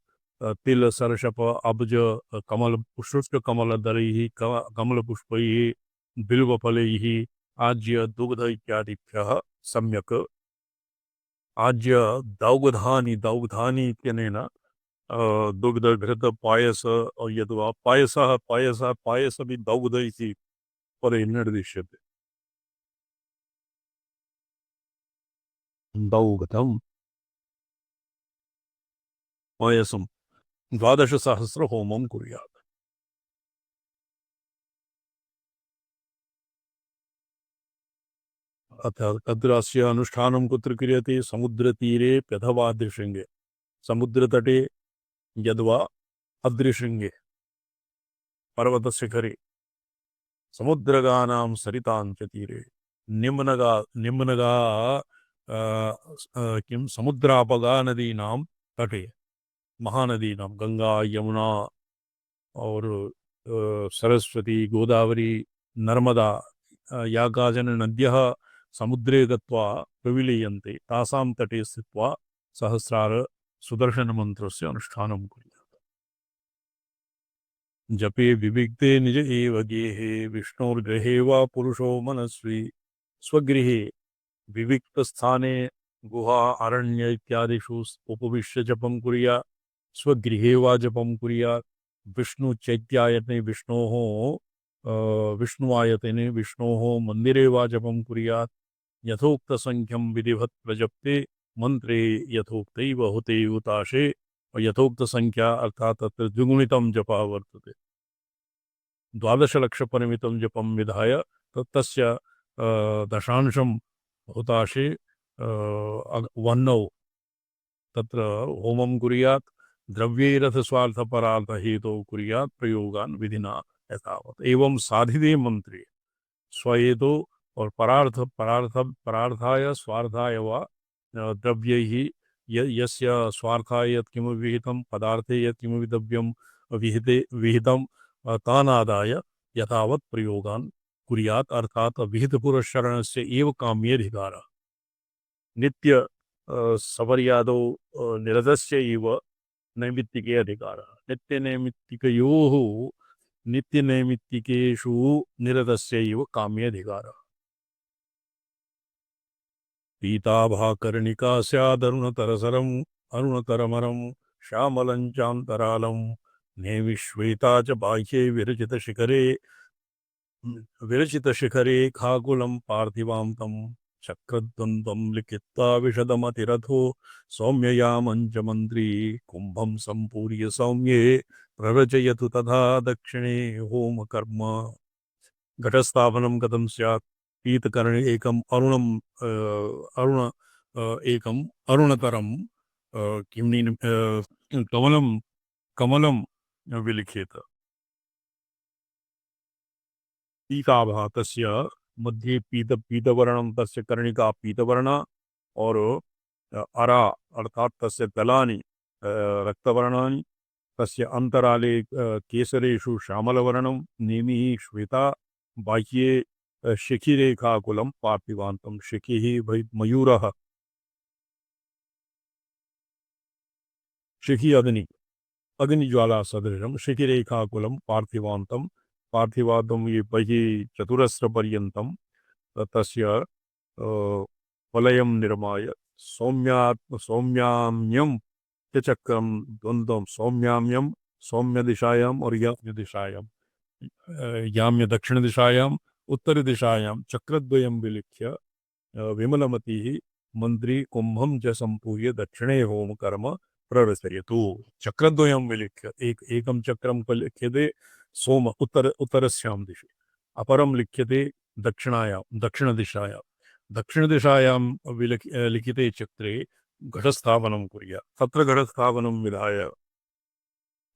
तिल सर्षप अब्ज कमल शुष्क कमलदलैः कमलपुष्पैः बिल्वफलैः आज्य दुग्ध इत्यादिभ्यः सम्यक् आज्य दौग्धानि इत्यनेन दुग्ध घृत पायस यद्वा पायस भी दौग्ध इति परे निर्दिश्यते। दौग्धं पायसं 12 सहस्र होमं कुर्यात्। तत्र अस्य अनुष्ठानं कुत्र क्रियते? समुद्रतीरे अथवा अदृशृङ्गे। समुद्रतटे यद्वा अदृशृङ्गे पर्वतशिखरे समुद्रगानां सरितां च तीरे निम्नगा किं समुद्रापगा नदीनां तटे महानदीनां गंगा यमुना और सरस्वती गोदावरी नर्मदा या काचन नद्यः समुद्रे गत्वा प्रविलीयन्ते तासां तटे स्थित्वा सहस्रार सुदर्शनमन्त्रस्य अनुष्ठानं कुर्यात्। जपे विविक्ते निज एव गेहे विष्णोर्गृहे वा पुरुषो मनस्वी स्वगृहे विविक्त स्थाने गुहा अरण्य इत्यादिषु उपविश्य जपं कुर्यात्। स्वगृहे वा जपं कुर्यात्। विष्णु चैत्यायतने विष्णुआयतने विष्णोः मंदिरे वा जपं कुर्यात्। यथोक्त संख्यं विधिवत् प्रजप्ते मंत्रे यथोक्तैव हुते उताशे और यथोक्त संख्या अर्थात तत्र द्विगुणितं जपः वर्तते। 12 लक्ष परिमितं जपं विधाय तस्य दशांशं हुताशे वह्नौ तत्र होमं कुर्यात्। द्रव्यैरथ स्वार्थपरार्थ हेतौ कुर्यात् प्रयोगान् विधिना यथावत् एवं साधिदे मंत्रे स्वयेतो और परार्थ परार्थ परार्थाय स्वार्थाय वा द्रव्यैः यस्य स्वार्थाय यत्किमपि विहितं पदार्थे यत्किमपि द्रव्यं विहितं तानादाय यथावत् प्रयोगान् कुर्यात् अर्थात विहितपुरस्सरणस्य एव काम्यधिकारः नित्य सपर्यादौ निरतस्य एव नैमित्तिके अधिकारः नित्यनैमित्तिकयोः नित्यनैमित्तिकेषु निरतस्य एव काम्यधिकारः पीताभाकर्णिका स्यादरुणतरसरम् अरुणतरमरं श्यामलं चान्तरालं नेमिश्वेता च बाह्ये विरचितशिखरे खाकुलं पार्थिवां तं चक्रद्वन्द्वं लिखित्वा विशदमतिरथो सौम्ययामञ्च मन्त्री कुम्भं सम्पूर्य सौम्ये प्ररचयतु तथा दक्षिणे होमकर्म घटस्थापनं कथं स्यात् पीतकर्णे एकम् अरुण एकम् अरुणतरं कमलं कमलं विलिखेत पीताभः तस्य मध्ये पीतवर्णं तस्य कर्णिका पीतवर्णा और अरा अर्थात तस्य दलानि रक्तवर्णानि तस्य अंतराले केसरेषु श्यामलवर्णं नेमिः श्वेता बाह्ये शिखिरेखाकुलं पार्थिवान्तं शिखिः वै मयूरः शिखि अग्निज्वाला सदृशं शिखिरेखाकुलं पार्थिवान्तं पार्थिवादं ये बहिः चतुरस्रपर्यन्तं तस्य वलयं निर्माय सौम्याम्यं चक्रम द्वंद्वम सौम्याम्यम सौम्य दिशायाम और याम्य दिशायाम याम्य दक्षिण दिशायाम उत्तर दिशायां चक्रद्वयं विलिख्य विमलमति मंत्री कुंभम च संपूर्य दक्षिणे होम कर्म प्ररचयतु चक्रद्वयं विलिख्य एकम चक्रम लिख्यते सोम उत्तरस्यां दिशि अपरम लिख्यते दक्षिण दिशायां लिखिते चक्रे घटस्थापनं कुर्यात् तत्र घटस्थापनं विधाय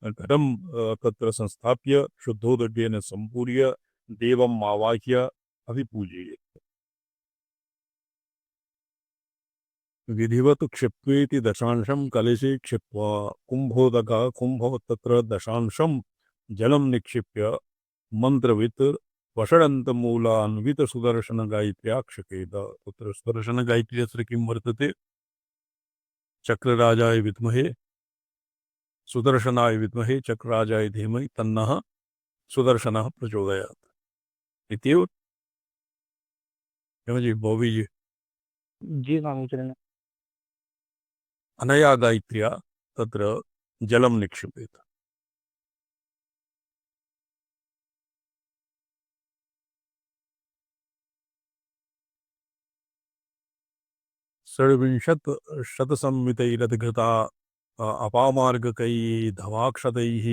घटं तत्र संस्थाप्य शुद्धोदड्डेन सम्पूर्य देवम् आवाह्य अभिपूजयेत् विधिवत् क्षिप्त्वेति दशांशं कलशे क्षिप्त्वा कुम्भोदकः कुम्भो तत्र दशांशं जलं निक्षिप्य मन्त्रवित् वषडन्तमूलान्वित सुदर्शन गायत्र्या क्षिपेत तत्र सुदर्शन गायत्री अत्र किं वर्तते चक्रराजाय विद्महे सुदर्शनाय विद्महे चक्रराजाय धीमहि तन्नः सुदर्शनः प्रचोदयात् इत्येव जी बॉबी जी जी स्वामीचरण अनया गायत्र्या तत्र जलं निक्षिपेत षड्विंशत् शतसंहितैरधिकृता अपामार्गकैः धवाक्षतैः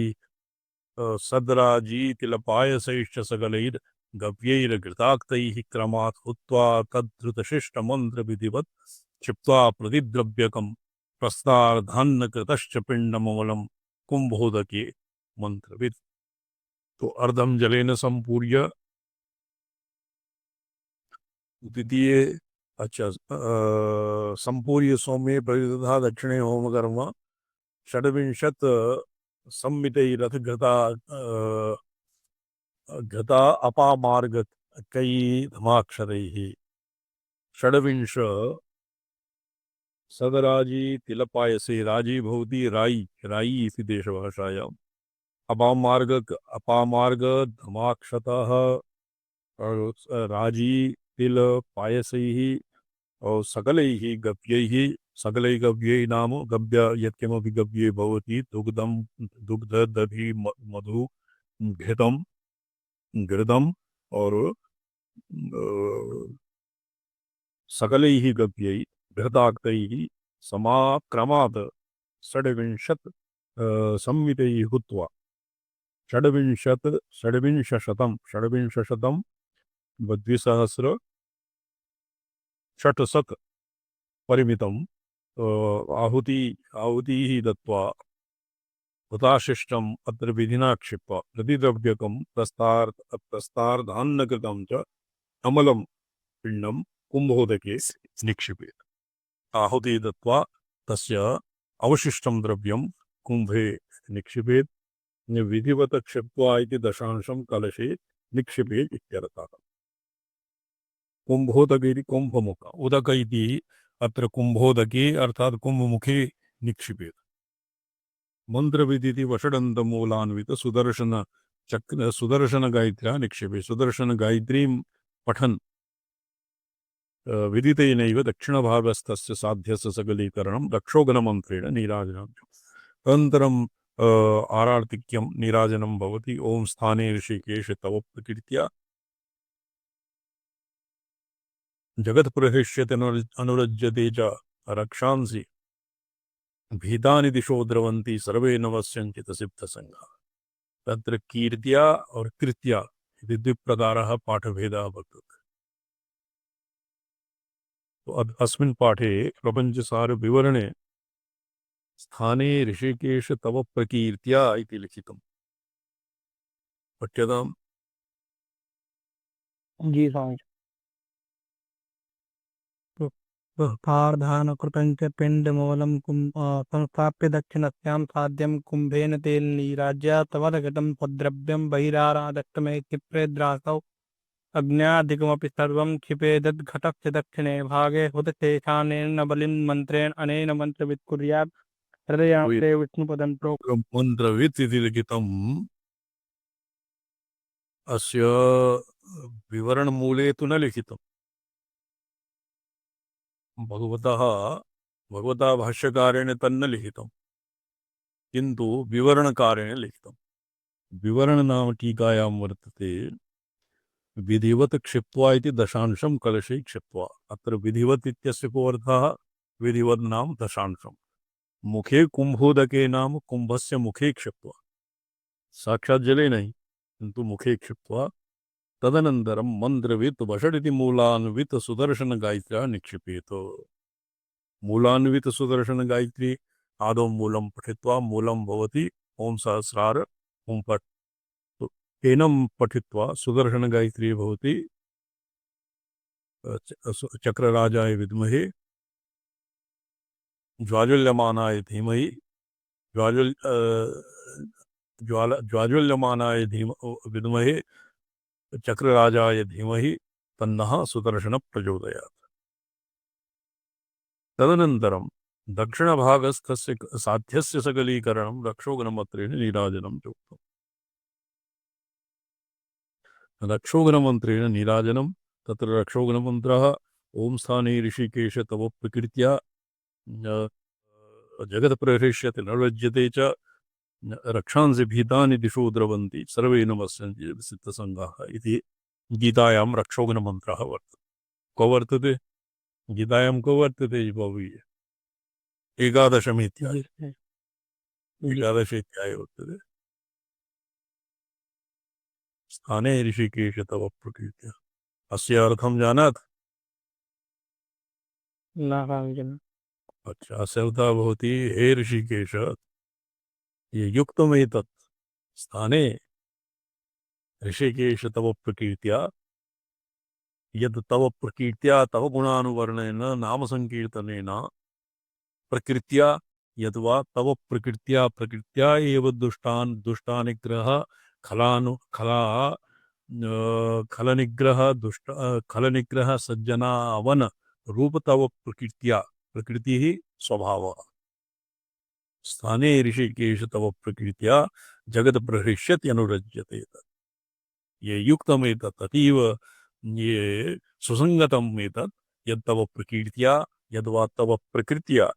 सद्राजीतिलपायसैश्च सकलैर् गव्यैर्घृताक्तैः क्रमात् हुत्वा तद्धृतशिष्टमन्त्रविधिवत् क्षिप्त्वा प्रतिद्रव्यकं प्रस्तार्धान्नकृतश्च पिण्डममलं कुम्भोदके मंत्रवित् तो अर्धम जलेन संपूर्य द्वितीय अच्छा संपूर्य सौम्ये प्रयुधा दक्षिणे होम कर्म षड्विंशत् संमितैरथ घृता अपामार्ग कई धमाक्षरैः षड्विंश सदराजी तिलपायसे राजी भवति राई इति देशभाषायाम् अपामार्ग धमाक्षतः राजी तिल पायसैः और सकलैः गव्यैः सकलै गव्यै नाम गव्य यत्किमपि गव्ये भवति दुग्धं दुग्ध दधि मधु घृतम और सकलैः गव्यै घृताक्तैः समाक्रमात् षड्विंशत् संवितैः हुत्वा षड्विंशशतं द्विसहस्र षट्शत परिमितम् आहुतिः दत्वा हुताशिष्टम् अत्र विधिना क्षिप्त्वा प्रतिद्रव्यकं प्रस्तार्धान्नकृतं च अमलं पिण्डं कुम्भोदके निक्षिपेत्। आहुति दत्वा तस्य अवशिष्टं द्रव्यं कुम्भे निक्षिपेत्। विधिवत क्षिप्त्वा इति दशांशं कलशे निक्षिपेत् इत्यर्थः। कुम्भोदके इति कुम्भमुख, उदक इति अत्र कुम्भोदके अर्थात कुम्भमुखे निक्षिपेत्। मंत्रविधि वषडन्तमूलान्वित सुदर्शन गायत्र्या निक्षेपे। सुदर्शन गायत्रीं पठन् विदितेनैव दक्षिणभागस्थस्य साध्यस्य सकलीकरणं रक्षोगणमन्त्रेण नीराजनं। अनन्तरं आरार्तिक्यं नीराजनं भवति। ओम स्थाने ऋषिकेश तव प्रकीर्त्या जगत्प्रहृष्यते अनुरज्यते च रक्षांसि भीतानि दिशो द्रवन्ति सर्वे नवस्यन्ति सिद्धसंगाः। तत्र कीर्त्या और कृत्या इति द्विप्रकारः पाठभेदः वर्तते। तो अस्मिन् पाठे प्रपञ्चसार विवरणे स्थाने ऋषिकेश तव प्रकीर्त्या इति लिखितम्। पठ्यताम्। जी स्वामी पार्धानकृतं च पिण्डमूलं संस्थाप्य दक्षिणस्यां साध्यं कुम्भेन तेन नीराज्य तवदगतं स्वद्रव्यं बहिरारादष्टमे क्षिप्रे द्रासौ अग्न्याधिकमपि सर्वं क्षिपेदद्घटस्य दक्षिणे भागे हुतशेषानेन बलिं मन्त्रेण अनेन मन्त्रवित्कुर्यात् हृदयान्ते विष्णुपदं प्रोक्तं। मन्त्रवित् इति लिखितम्। अस्य विवरणमूले तु न लिखितम्। भगवता भाष्यकारेण तन्न लिखितम्, किन्तु विवरणकारेण लिखितम्। विवरण नाम टीकायां वर्तते विधिवत क्षिप्त्वा इति दशांशं कलशे क्षिप्त्वा। अत्र विधिवत इत्यस्य को अर्थः? विधिवत नाम दशांशम्। मुखे कुम्भोदके नाम कुम्भस्य मुखे क्षिप्त्वा, साक्षात् जले नहीं किन्तु मुखे क्षिप्त्वा। तदनन्तरं मन्त्रवित् वषडिति मूलान्वित सुदर्शन गायत्र्या निक्षिपेत्। मूलान्वित सुदर्शन गायत्री आदौ मूलं पठित्वा मूलं भवति ओम सहस्रार ओम पठ। तो एनं पठित्वा सुदर्शन गायत्री भवति चक्रराजाय विद्महे ज्वाज्वल्यमानाय धीमहि ज्वाज्वल्यमानाय विद्महे चक्रराजाय धीमहि तन्नः सुदर्शन प्रचोदयात्। तदनन्तरं दक्षिणभागस्थस्य साध्यस्य सकलीकरणं रक्षोगणमन्त्रेण नीराजनं चोक्तम्। रक्षोगणमन्त्रेण नीराजनं, तत्र रक्षोगणमन्त्रः ओम स्थाने ऋषिकेश तव प्रकीर्त्या जगत्प्रहृष्यते नवज्यते च रक्षांसि भीतानि दिशो द्रवन्ति सर्वे नमस्यन्ति सिद्धसंगाः इति गीतायां रक्षोगणमन्त्रः वर्तते। को वर्तते? गीतायां को वर्तते भव्य एकादशमी इत्यादि एकादश इत्यादि वर्तते। स्थाने ऋषिकेश तव प्रकीर्त्या। अस्य अर्थं जानात्? न स्वामीजन। अच्छा, अस्य अर्थः भवति हे ऋषिकेश ये युक्तमेतत् स्थाने ऋषिकेश तव प्रकीर्त्या, यद् तव प्रकीर्त्या तव गुणानुवर्णेन नाम संकीर्तनेन प्रकृत्या यद्वा तव प्रकृत्या एव दुष्टानिग्रह खलनिग्रह खलनिग्रह सज्जनावन रूप तव प्रकृत्या प्रकृति स्वभावः। स्थाने ऋषिकेश तव प्रकृत्या जगत प्रहृष्यति अनुरज्यते। ये युक्तमेतत् अतीव ये सुसंगतम् एतत् यद् तव प्रकीर्त्या यद्वा तव प्रकृत्या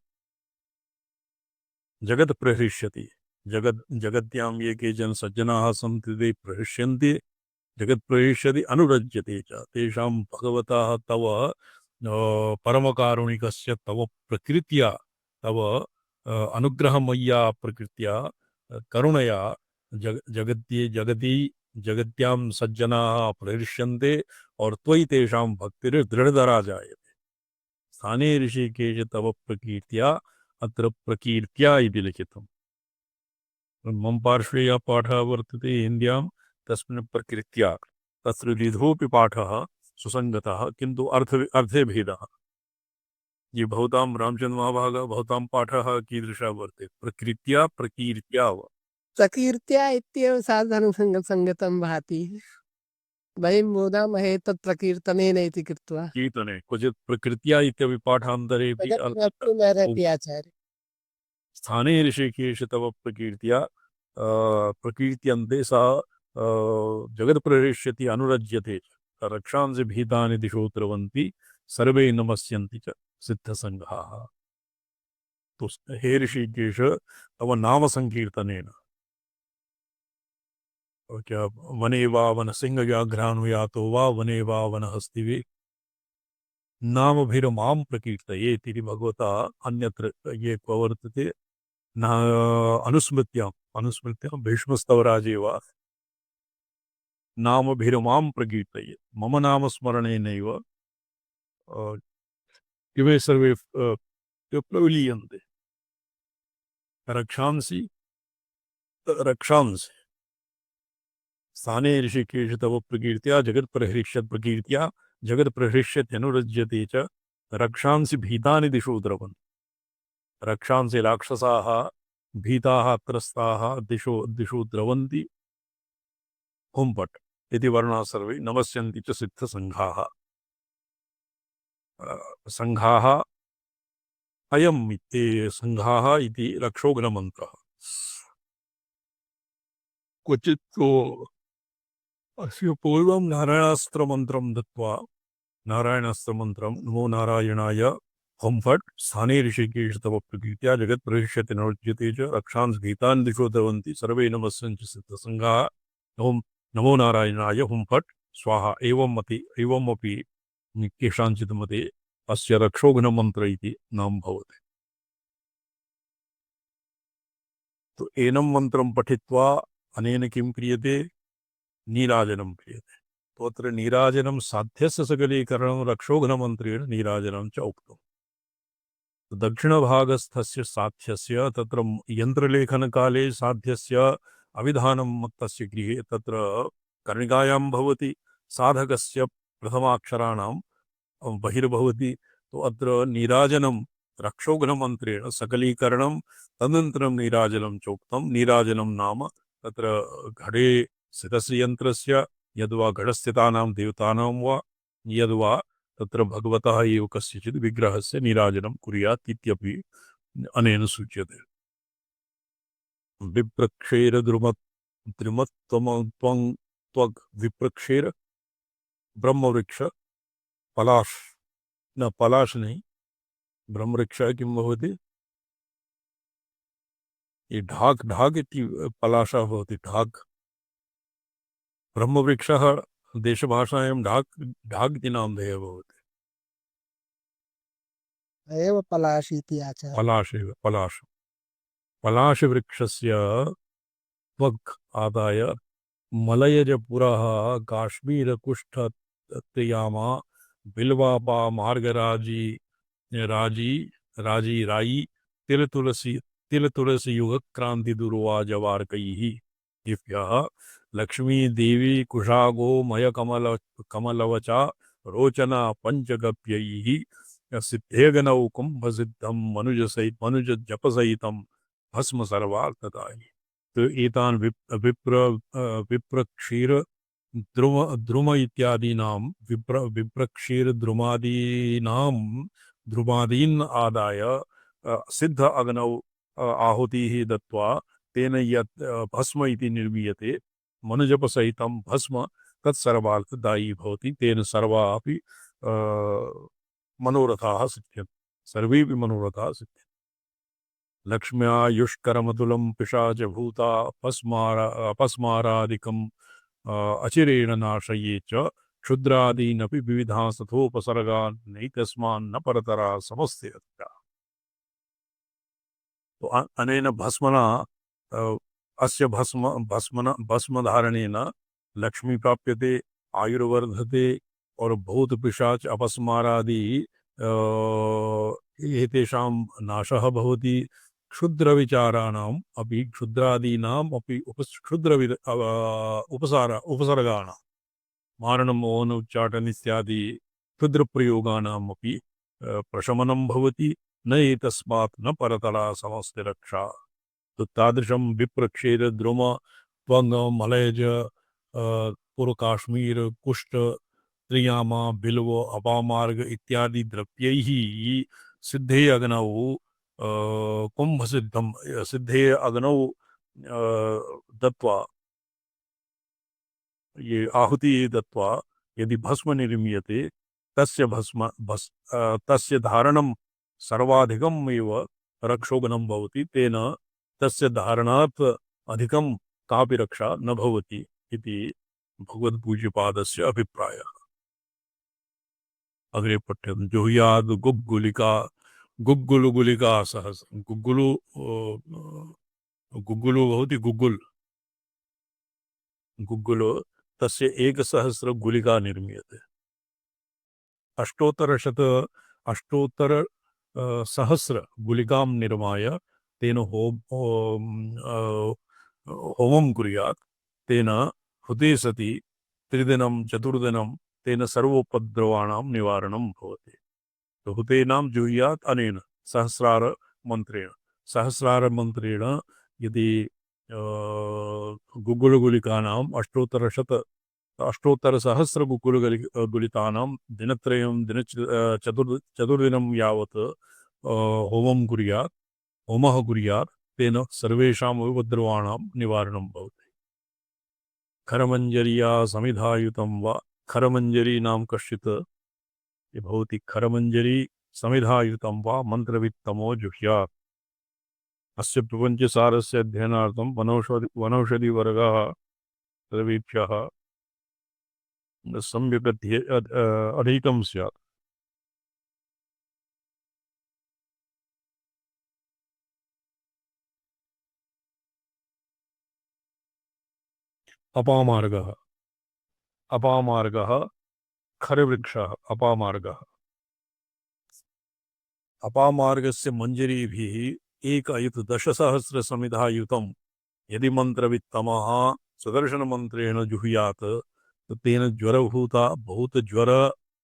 जगत प्रहृष्यति। जगत्यां ये केचन सज्जनाः सन्ति ते प्रहृष्यन्ति, जगत् प्रहृष्यति अनुरज्यते च। तेषां भगवतः तव परमकारुणिकस्य तव प्रकृत्या तव अनुग्रहमय्या प्रकृत्या करुणया जगत्यां सज्जनाः प्रहृष्यन्ते और त्वयि तेषां भक्तिर्दृढतरा जायते। स्थाने ऋषिकेश तव प्रकीर्त्या, अत्र प्रकीर्त्या इति लिखितम्। मम पार्श्वे यः पाठः वर्तते हिन्द्यां तस्मिन् प्रकृत्या तत्र द्विधोऽपि पाठः सुसङ्गतः किन्तु अर्थे भेदः। ये भवतां रामचन्द्र महाभागः भवतां पाठः कीदृशः वर्तते प्रकृत्या प्रकीर्त्या वा प्रकीर्त्या इत्येव साधनसङ्गतं भाति वयं वदामहे तत् प्रकीर्तनेन इति कृत्वा कीर्तने क्वचित् प्रकृत्या इत्यपि पाठान्तरेऽपि जगत्प्रभुमहरति आचार्य स्थाने ऋषिकेश तव प्रकीर्त्या प्रकीर्त्यन्ते सा जगत्प्रहृष्यति अनुरज्यते च रक्षांसि भीतानि दिशो द्रवन्ति सर्वे नमस्यन्ति च सिद्धसङ्घाः। तो हे ऋषिकेश तव नाम संकीर्तनेन और क्या वने वा वन सिंह व्याघ्रानुयातो वा वने वा वन हस्तिवे नामभिरमां प्रकीर्तयेत् इति भगवता अन्यत्र ये वर्तते न अनुस्मृत्यां भीष्मस्तवराजेव नामभिरमां प्रकीर्तयेत् मम नाम स्मरणेनैव इमे सर्वे प्रविलीयन्ते रक्षांसि स्थाने ऋषिकेश तव प्रकीर्त्या जगत्प्रहृष्यत् जगत्प्रहृष्यत्यनुरज्यते च रक्षांसि भीतानि दिशो द्रवन्ति रक्षांसि राक्षसाः भीताः त्रस्ताः दिशो द्रवन्ति हुंपट इति वर्णाः सर्वे नमस्यन्ति च सिद्धसङ्घाः। सङ्घाः अयम् इति सङ्घाः इति रक्षोघ्नमन्त्रः। क्वचित् तो अस्य पूर्वं नारायणास्त्रमन्त्रं दत्वा नारायणास्त्रमन्त्रं नमो नारायणाय हुं फट् स्थाने ऋषिकेश तव प्रकीर्त्या जगत्प्रहृष्यति नरोज्यते च रक्षांसि भीतानि दिशो द्रवन्ति सर्वे नमस्यन्ति सिद्धसङ्घाः ओम नमो नारायणाय हुं फट् स्वाहा एवमपि केषाञ्चित् मते अस्य रक्षोघ्नमन्त्र इति नाम भवति। तो एनं मन्त्रं पठित्वा अनेन किं क्रियते नीराजनं क्रियते। तो अत्र नीराजनं साध्यस्य सकलीकरणं रक्षोघ्नमन्त्रेण नीराजनं च उक्तम्। दक्षिणभागस्थस्य साध्यस्य तत्र यन्त्रलेखनकाले साध्यस्य अविधानं तस्य गृहे तत्र कर्णिकायां भवति साधकस्य प्रथमाक्षराणां बहिर्भवति। तो अत्र नीराजनं रक्षोघ्नमन्त्रेण सकलीकरणं तदनन्तरं नीराजनं चोक्तं। नीराजनं नाम तत्र घटे स्थितस्य यन्त्रस्य यद्वा घटस्थितानां देवतानां वा यद्वा तत्र भगवतः एव कस्यचित् विग्रहस्य नीराजनं कुर्यात् इत्यपि अनेन सूच्यते। विप्रक्षेर द्रुमत्वं त्वग् विप्रक्षेर ब्रह्मवृक्ष पलाश न पलाश नहीं ब्रह्मवृक्ष किं भवति ये ढाक इति पलाशः भवति ढाक ब्रह्मवृक्षः देशभाषायां ढाक इति नामधेयः भवति एव पलाश इति आचार्य पलाशवृक्षस्य त्वक् आदाय मलयजपुरः काश्मीरकुष्ठत्यामा बिल्वापा मार्गराजी राई तिलतुलसी युग क्रांति दुर्वाजवार्कैः दिव्यः लक्ष्मी देवी कुशागो मय कमलवचा रोचना पंचगप्यैः सिद्धेगनौ कुंभसिद्धं मनुज जपसहितं भस्म सर्वार्थदायी। तो एतान् विप्रक्षीर द्रुम इत्यादीनां विप्रक्षीर द्रुमादीन् आदाय सिद्ध अग्नौ आहुतिः दत्वा तेन यत् भस्म इति निर्मीयते मनुजपसहितं भस्म तत्सर्वार्थदायी भवति। तेन सर्वापि मनोरथाः सिद्ध्यन्ति सर्वेपि मनोरथाः सिद्ध्यन्ति। लक्ष्म्यायुष्करमतुलं पिशाचभूता अपस्मारादिकम् अचिरेण नाशये च क्षुद्रादीनपि विविधान् तथोपसर्गान् नैतस्मान् न परतरा समस्ते। तो अनेन भस्मना अस्य भस्मधारणेन लक्ष्मी प्राप्यते आयुर्वर्धते और भूत पिशाच अपस्मारादि एतेषां नाशः भवति क्षुद्रविचाराणाम् अपि क्षुद्रादीनाम् अपि उपसर्गाणां मारणम् ओनोच्चाटन इत्यादि क्षुद्रप्रयोगाणाम् अपि प्रशमनं भवति न एतस्मात् न परतरा समस्ति रक्षा तो तादृशं विप्रक्षेद द्रुम त्वंग मलयज पुरकाश्मीर कुष्ठ त्रियामा बिल्व अपामार्ग इत्यादि द्रव्यैः सिद्धे अग्नौ कुंभ सिद्धम सिद्धे अग्नौ दत्वा ये आहुति दत्वा यदि भस्म निर्मीयते तस्य धारणं सर्वाधिकम् एव रक्षोगुणं भवति तेन तस्य धारणात् अधिकं कापि रक्षा न भवति इति भगवद्पूज्यपादस्य अभिप्रायः। अग्रे पठ्यते जुह्याद् गुग्गुलुगुलिका सहस गुग्गुलु भवति गुग्गुलु तस्य एकसहस्र गुलिका निर्मीयते अष्टोत्तर सहस्र गुलिकां निर्माय तेन होमं कुर्यात् तेन हुते सति त्रिदिनं चतुर्दिनं तेन सर्वोपद्रवाणां निवारणं भवति तो हुतेनां जुह्यात् अनेन सहस्रार मंत्रेण यदि गुग्गुलुगुलिकानाम् अष्टोत्तर सहस्र गुलिकानां दिनत्रयं चतुर्दिनं यावत् होमः कुर्यात् तेन सर्वेषाम् उपद्रवाणां निवारणं भवति खरमञ्जर्या समिधायुतं वा खरमञ्जरी नाम कश्चित् भवति खरमञ्जरी समिधायुतं वा मन्त्रवित्तमो जुह्यात् अस्य प्रपञ्चसारस्य अध्ययनार्थं वनौषधिवर्गः सर्वेभ्यः सम्यक् अधीतं स्यात् अपामार्गः खरवृक्षः अपामार्गस्य मञ्जरीभिः एकयुत दशसहस्र समिधायुतं यदि मंत्रवित्तमः सुदर्शन मंत्रेण जुहुयात् तो तेन ज्वरभूता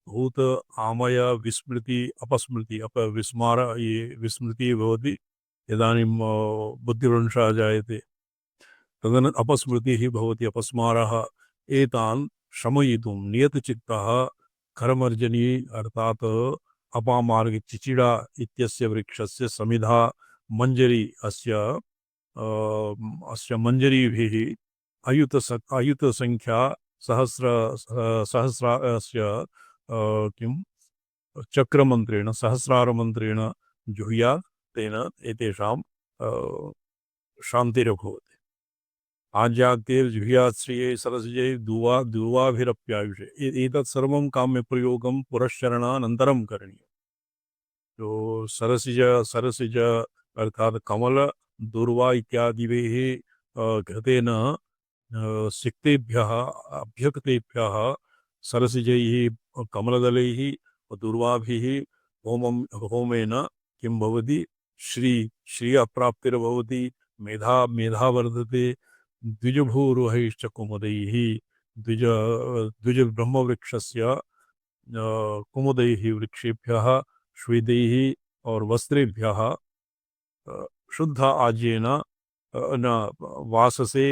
भूत आमय विस्मृति अपस्मृति विस्मार ये विस्मृति भवति इदानीं बुद्धिभ्रंशः जायते तदन अपस्मृतिः भवति अपस्मारः एतान् शमयितुं नियतचित्तः खरमर्जनी अर्थात् अपामार्ग चिचिडा इत्यस्य वृक्षस्य समिधा मंजरी अस्य मंजरीभिः अयुत संख्या सहस्रास्य किं चक्रमन्त्रेण सहस्रारमन्त्रेण जुह्यात् तेन एतेषां शान्तिर्भवति आज्ञाक्तेर्जुह्यात् श्रिये सरसिजै दुवाभिरप्यायुषे एतत् सर्वं काम्यप्रयोगं पुरश्चरणानन्तरं करणीयम् तो सरसिज अर्थात कमल दुर्वा इत्यादिभिः घृतेन सिक्तेभ्यः अभ्यक्तेभ्यः सरसिजैः कमलदलैः दुर्वाभिः होमेन किं भवति श्रियप्राप्तिर्भवति मेधा वर्धते द्विजभूरुहैश्च कुमुदैः द्विज ब्रह्मवृक्षस्य कुमुदैः वृक्षेभ्यः श्वेदैः और वस्त्रेभ्यः शुद्ध आज्येन न वाससे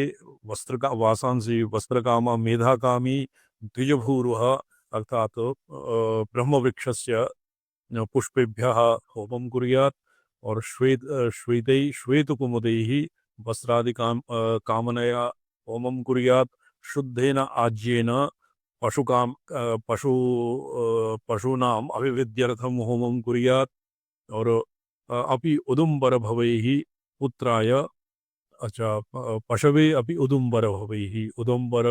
वासांसि वस्त्रकामा मेधाकामी द्विजभूरुः अर्थात ब्रह्मवृक्षस्य पुष्पेभ्यः होमं कुर्यात् और श्वेतकुमुदैः वस्त्रादिकाम कामनया होमं कुर्यात् शुद्धेन आज्येन पशूनाम् अभिवृद्ध्यर्थं होमं कुर्यात् और अपि उदुम्बर भवैः पुत्राय अच्छा पशवे अपि उदुम्बर भवैः उदुम्बर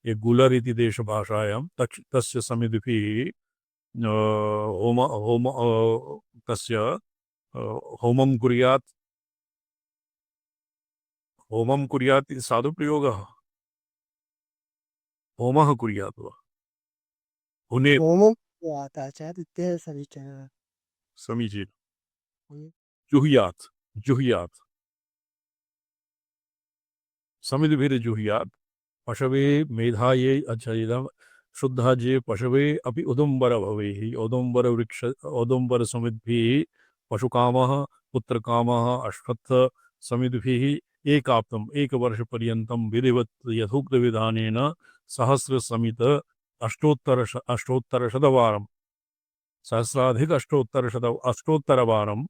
ये गुलर इति देशभाषायां तस्य समितिभिः होम तस्य होमं कुर्यात् इति साधुप्रयोगः होमः कुर्यात् वा हुने होमो आचार्य इत्यः समीचीनः समीचीनं जुहुयात् जुह्यात् समिद्भिर्जुह्यात् पशवे मेधाये अच्छा इदं शुद्धाजे पशवे अपि उदुम्बर भवेः औदुम्बर वृक्ष औदुम्बर समिद्भिः पशुकामः पुत्रकामः अश्वत्थ समिद्भिः एकाप्तम् एकवर्षपर्यन्तं विधिवत् यथोक्तविधानेन सहस्रसमित अष्टोत्तरशतवारं सहस्राधिक अष्टोत्तरवारं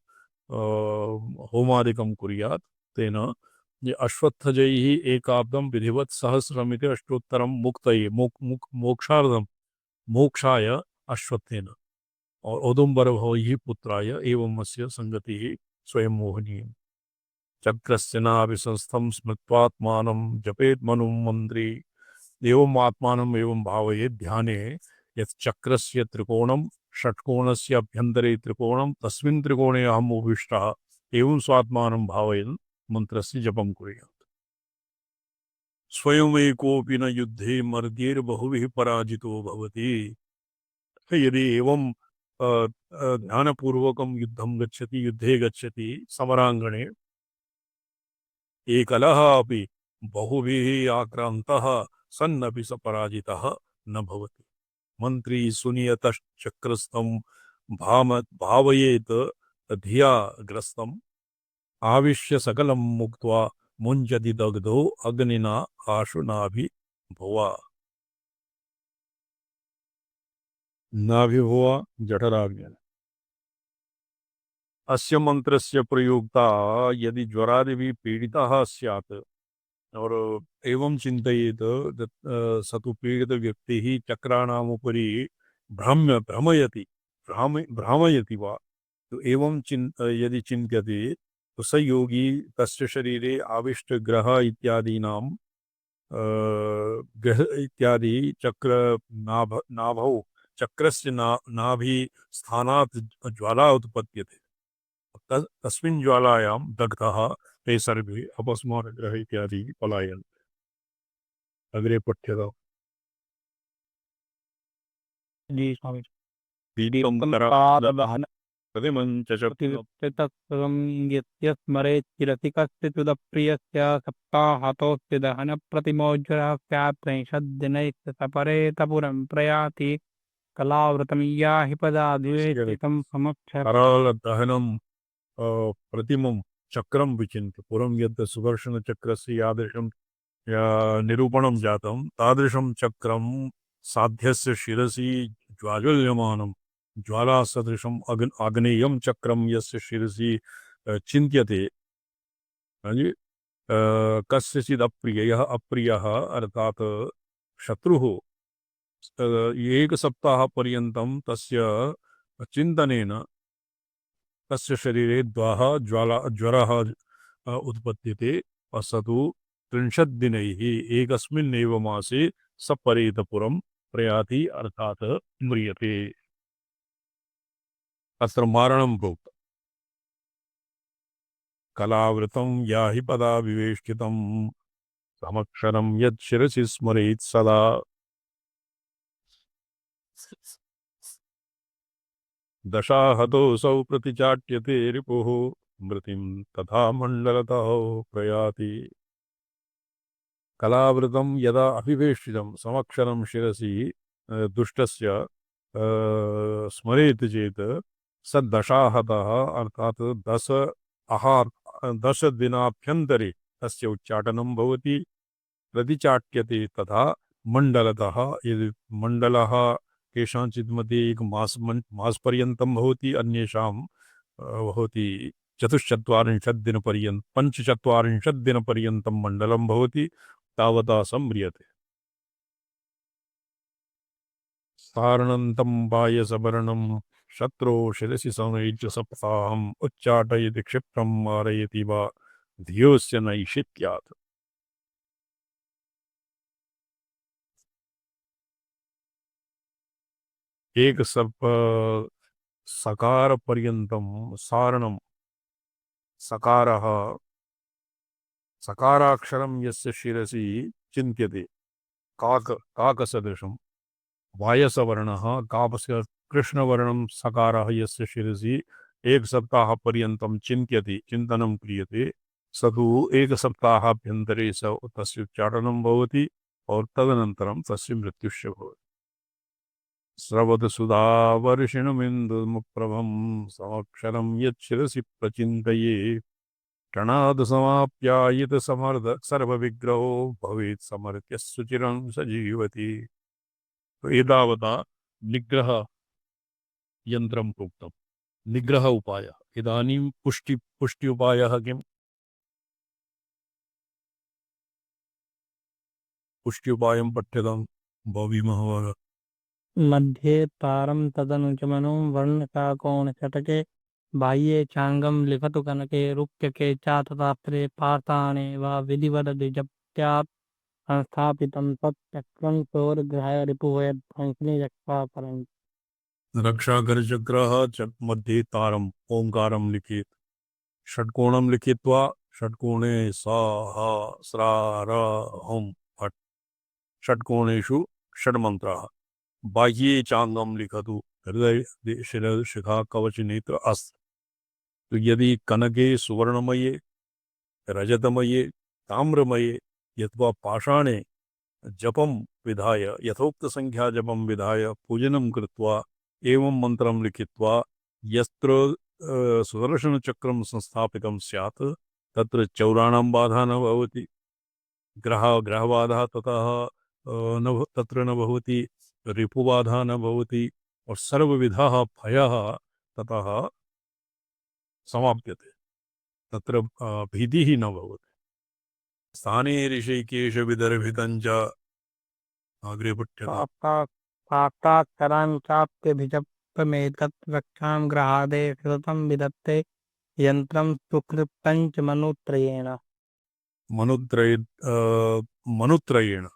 होमादिकं कुर्यात् तेन ये अश्वत्थजैः एकाब्दं विधिवत् सहस्रमिति अष्टोत्तरं मुक्तये मोक्षार्थं मोक्षाय अश्वत्थेन और औदुम्बर भवैः पुत्राय एवं अस्य संगतिः स्वयं मोहनीय चक्रस्य नाभिसंस्थं स्मृत्वात्मानं जपेत् मनुं मन्त्री एवं आत्मानम् एवं भावये ध्याने यत् चक्रस्य त्रिकोणं षट्कोणस्य अभ्यन्तरे त्रिकोणं तस्मिन् त्रिकोणे अहम् उपविष्टः एवं स्वात्मानं भावयन् मंत्रस्य जपं कुर्यात् स्वयं एकोऽपि न युद्धे मर्त्यैर्बहुभिः पराजितो भवति यदि एवं ध्यानपूर्वकं युद्धं गच्छति युद्धे गच्छति समराङ्गणे एकलः अपि बहुभिः आक्रान्तः सन्नपि स पराजितः न भवति मंत्री सुनियतश्चक्रस्थं भावयेत धिया ग्रस्तम् आविश्य सकलं मुक्त्वा मुञ्जति दग्धो अग्निना आशुनाभि भुवा नाभिभुवा जठराग्नि अस्य मंत्रस्य प्रयोक्ता यदि ज्वरादिभिः पीडितः स्यात् और एवं चिन्तयेत् स तु पीडित व्यक्तिः चक्राणाम् उपरि भ्रामयति वा तो एवं यदि चिन्त्यते तो स योगी तस्य शरीरे आविष्ट ग्रह इत्यादीनां ग्रह इत्यादि चक्र नाभौ चक्रस्य नाभि स्थानात् ज्वाला उत्पद्यते तस्मिन् ज्वालायां दग्धः ते सर्वे अपस्मार ग्रह इत्यादि पलायन्ते अग्रे पठ्यताम् जी स्वामी दीपं दहन प्रतिमं स्मरेत् चिरतिकस्थितुदप्रियस्य सप्ताहतोऽस्य दहन प्रतिमोज्वरः स्यात् त्रिंशद्दिनैः सपरे तपुरं प्रयाति कलावृतं याहि पदाद्वेष्टितं समक्षर करालदहनं प्रतिमं चक्रं विचिन्त्य पूर्वं यद् सुदर्शनचक्रस्य यादृशं निरूपणं जातं तादृशं चक्रं साध्यस्य शिरसि ज्वाज्वल्यमानं ज्वालासदृशम् आग्नेयं चक्रं यस्य शिरसि चिन्त्यते कस्यचित् अप्रियः अर्थात् शत्रुः एक सप्ताह पर्यन्तं तस्य चिन्तनेन तस्य शरीरे ज्वरः उत्पद्यते स तु 30 दिनैः एकस्मिन्नेव मासे सपरेतपुरं प्रयाति अर्थात् म्रियते अत्र मारणं प्रोक्तम् कलावृतं याहि पदा विवेष्टितं समक्षरं यत् शिरसि स्मरेत् सदा दशाहतोऽसौ प्रतिचाट्यते रिपुः मृतिं तथा मण्डलतः प्रयाति कलावृतं यदा अभिवेष्टितं समक्षरं शिरसि दुष्टस्य स्मरेत् चेत् स दशाहतः अर्थात् 10 दिनाभ्यन्तरे तस्य उच्चाटनं भवति प्रतिचाट्यते तथा मण्डलतः यदि मण्डलः केषाञ्चित् मध्ये एक मासपर्यन्तं भवति अन्येषां भवति 45 दिनपर्यन्तं मण्डलं भवति तावता सम्म्रियते सारणन्तं पायसवर्णं शत्रो शिरसि संयुज्य सप्ताहम् उच्चाटयति क्षिप्रं मारयति वा धियोस्य नैशित्यात् एक सकार पर्यन्तं सारणं सकारः सकाराक्षरं यस्य शिरसि चिन्त्यते काकसदृशं वायसवर्णः कापस्य कृष्णवर्णं सकारः यस्य शिरसि एक सप्ताह पर्यन्तं चिन्त्यति चिन्तनं क्रियते स तु एक सप्ताहाभ्यन्तरे तस्य उच्चाटनं भवति और तदनन्तरं तस्य मृत्युश्च भवति स्रवतसुधावर्षिणमिन्दुमुप्रभं समक्षरं यच्छिरसि प्रचिन्तये क्षणाद् समाप्यायित समर्थ सर्वविग्रहो भवेत् समर्थ्य सुचिरं सजीवति। तो एतावता निग्रह यन्त्रं प्रोक्तं निग्रह उपायः। इदानीं पुष्टि उपायः किम्? पुष्टि उपायं पठ्यतां भवि महोदय। मध्ये तारं तदनुचमनं वर्णशाकोणशतके बाह्ये चाङ्गं लिखतु कनके रूप्यके च तथात्रे पाषाणे वा विधिवदधिजप्त्यात् संस्थापितं तत् चक्रं चोरग्रहाय रिपुवयध्वंसिनी रक्षा परम्। रक्षाकरचक्रः मध्ये तारम् ओंकारं लिखेत् षट्कोणं लिखित्वा षट्कोणे सा हा स्रा र हं फट् षट्कोणेषु षड्मन्त्राः। बाह्ये चाङ्गं लिखतु हृदय शिर शिखा कवच नेत्र अस्त्र। तो यदि कनके सुवर्णमये रजतमये ताम्रमये यथवा पाषाणे जपं विधाय यथोक्त संख्या जपं विधाय पूजनं कृत्वा एवं मंत्रं लिखित्वा यत्र सुदर्शन चक्रं संस्थापितं स्यात् तत्र चौराणां बाधा न भवति ग्रहबाधा ततः तत्र न भवति रिपुबाधा न भवति और सर्वविधः भयः ततः समाप्यते तत्र भीतिः न भवति। स्थाने ऋषिकेश विदर्भितं च अग्रे पठ्यते। साक्षात्करान् चाप्यभिजप्तमेतत् रक्षां ग्रहादे कृतं विदत्ते यन्त्रं सुकृतं च मनुत्रयेण। मनुत्रयेण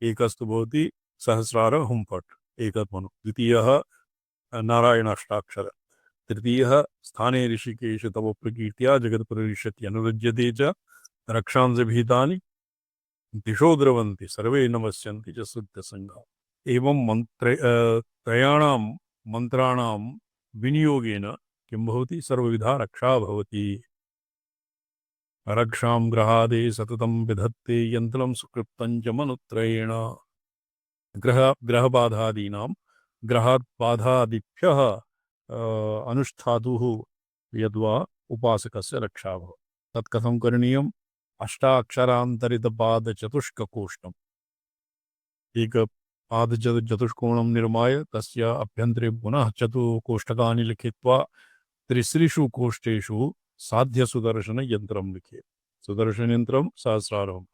एकस्तु भवति सहस्रार हुं फट् एकत् मनु द्वितीयः नारायण अष्टाक्षर तृतीयः स्थाने ऋषिकेश तव प्रकीर्त्या जगत्प्रविशति अनुरज्यते च रक्षांसि भीतानि दिशो द्रवन्ति सर्वे नमस्यन्ति च सिद्धसङ्घा। एवं त्रयाणां मन्त्राणां विनियोगेन किं भवति सर्वविधा रक्षा भवति। रक्षां ग्रहादे सततं विधत्ते यन्त्रं सुकृतं च मनुत्रयेण। ग्रहबाधादीनां ग्रहात् बाधादिभ्यः अनुष्ठातुः यद्वा उपासकस्य रक्षा भवति। तत् कथं करणीयम्? अष्टाक्षरान्तरितपादचतुष्ककोष्ठम् एक पादचतुष्कोणं निर्माय तस्य अभ्यन्तरे पुनः चतुष्कोष्ठकानि लिखित्वा त्रिसृषु कोष्ठेषु साध्यसुदर्शन यन्त्रं लिखेत्। सुदर्शन यन्त्रं सहस्रारं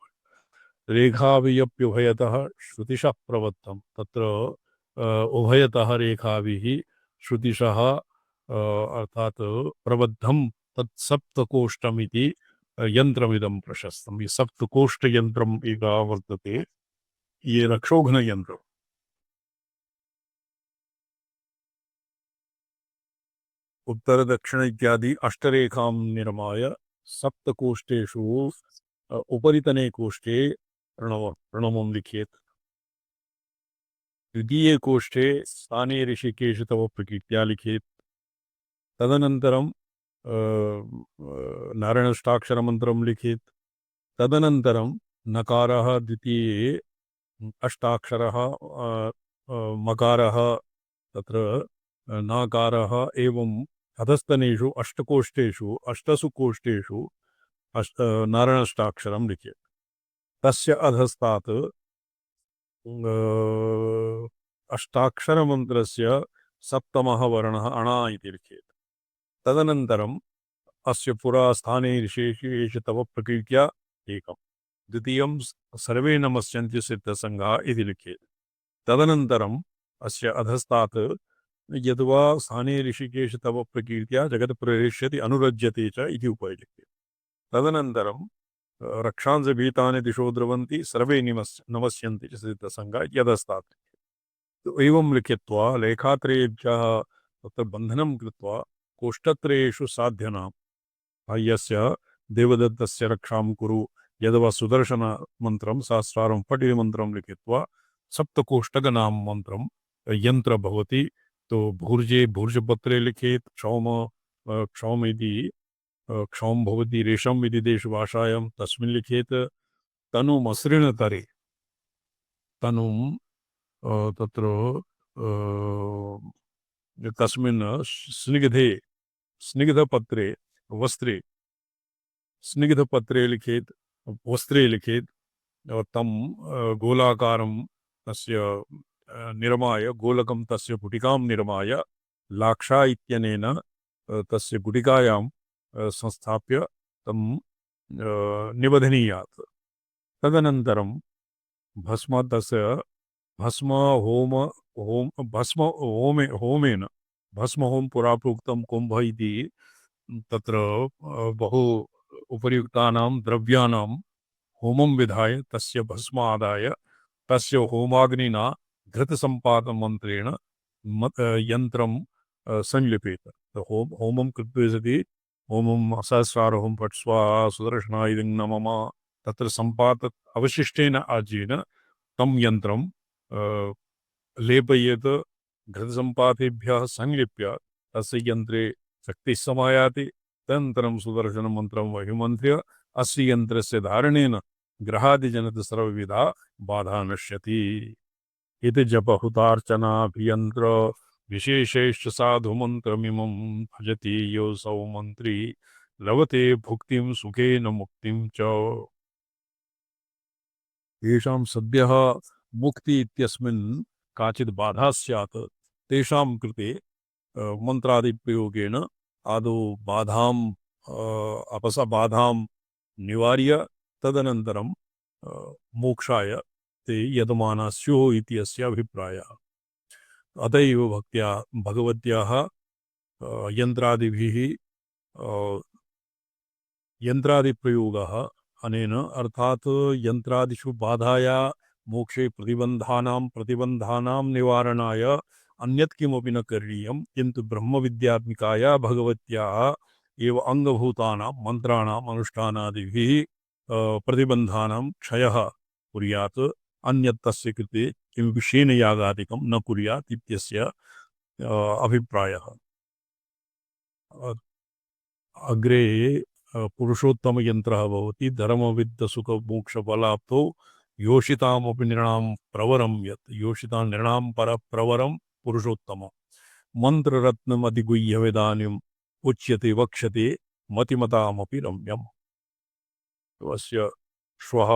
रेखाभियप्युभयतः श्रुतिशः प्रवत्तं तत्र उभयतः रेखाभिः श्रुतिशः अर्थात् प्रबद्धं तत् सप्तकोष्ठमिति यन्त्रमिदं प्रशस्तं। ये सप्तकोष्ठयन्त्रम् एका वर्तते ये रक्षोघ्नयन्त्रम्। उत्तर दक्षिण इत्यादि अष्टरेखां निर्माय सप्तकोष्ठेषु उपरितने कोष्ठे प्रणवं लिखेत्। द्वितीये कोष्ठे स्थाने ऋषिकेश तव प्रकीर्त्या लिखेत्। तदनन्तरं नारायणाष्टाक्षरमन्त्रं लिखेत्। तदनन्तरं नकारः द्वितीये अष्टाक्षरः मकारः तत्र नाकारः एवं अधस्तनेषु अष्टकोष्ठेषु अष्टसु कोष्ठेषु नारायणाष्टाक्षरं लिखेत्। तस्य अधस्तात् अष्टाक्षरमन्त्रस्य सप्तमः वर्णः अणा इति लिखेत्। तदनन्तरम् अस्य पुरा स्थाने ऋषिकेश तव प्रकीर्त्या एकम्। द्वितीयं सर्वे नमस्यन्ति सिद्धसङ्घा इति लिखेत्। तदनन्तरम् अस्य अधस्तात् यद्वा स्थाने ऋषिकेश तव प्रकीर्त्या जगत्प्रविशति अनुरज्यते च इति उपयुज्यते। तदनन्तरं रक्षांसि भीतानि दिशो द्रवन्ति सर्वे नमस्यन्ति च सिद्धसङ्घा इत्यधस्तात्। तो एवं लिखित्वा लेखात्रयेभ्यः तत्र बन्धनं कृत्वा कोष्ठत्रयेषु साध्यनां बाह्यस्य देवदत्तस्य रक्षां कुरु यद्वा सुदर्शनमन्त्रं सहस्रारं फट् इति मन्त्रं लिखित्वा सप्तकोष्ठकनां मन्त्रं यन्त्र भवति। तो भूर्जे भूर्जपत्रे लिखेत् क्षौम क्षौम इति क्षौम भवति रेशम इति देशभाषायां तस्मिन् लिखेत तनुमसृणतरे तनुं तत्र तस्मिन् स्निग्धे स्निग्धपत्रे वस्त्रे स्निग्धपत्रे लिखेत वस्त्रे लिखेत तं गोलाकारं तस्य निर्माय गोलकं तस्य गुटिकां निर्माय लाक्षा इत्यनेन तस्य गुटिकायां संस्थाप्य तं निबधनीयात् तदनन्तरं भस्म तस्य भस्म होम होम भस्म होमे होमेन भस्म होम पुराप्रोक्तं कुम्भ इति तत्र बहु उपर्युक्तानां द्रव्याणां होमं विधाय तस्य भस्म आदाय तस्य होमाग्निना घृतसम्पादमन्त्रेण यन्त्रं संलिपेत होमं कृत्वा सति होमं सहस्रारोहं पट् स्वाहा सुदर्शनाय नमः तत्र सम्पात अवशिष्टेन आज्येन तं यन्त्रं लेपयेत घृतसम्पातेभ्यः संलिप्य तस्य यन्त्रे शक्तिः समायाति तदनन्तरं सुदर्शनमन्त्रं वहिमन्त्र्य अस्य यन्त्रस्य धारणेन ग्रहादिजनित सर्वविधा बाधा नश्यति इति जपहुतार्चनाभियन्त्र विशेषैश्च साधुमन्त्रमिमं भजति योऽसौ मन्त्री लभते भुक्तिं सुखेन मुक्तिं च येषां सद्यः मुक्ति इत्यस्मिन् काचित् बाधा स्यात् तेषां कृते मन्त्रादिप्रयोगेन आदौ बाधां बाधां निवार्य तदनन्तरं मोक्षाय ते यतमाना स्युः इति अस्य अभिप्रायः। अत एव भक्त्या भगवत्याः यन्त्रादिभिः यन्त्रादिप्रयोगः अनेन अर्थात् यन्त्रादिषु बाधाया मोक्षे प्रतिबन्धानां निवारणाय अन्यत् किमपि न करणीयं किन्तु ब्रह्मविद्यात्मिकाया भगवत्याः एव अङ्गभूतानां मन्त्राणाम् अनुष्ठानादिभिः प्रतिबन्धानां क्षयः कुर्यात् अन्यत् तस्य कृते किमपि शेनयागादिकं न कुर्यात् इत्यस्य अभिप्रायः। अग्रे पुरुषोत्तमयन्त्रः भवति धर्मविद्यसुखमोक्षफलाप्तौ योषितामपि नृणां प्रवरं यत् योषितां नृणां परप्रवरं पुरुषोत्तमं मन्त्ररत्नमधिगुह्यमिदानीम् उच्यते वक्ष्यते मतिमतामपि रम्यम्। अस्य श्वः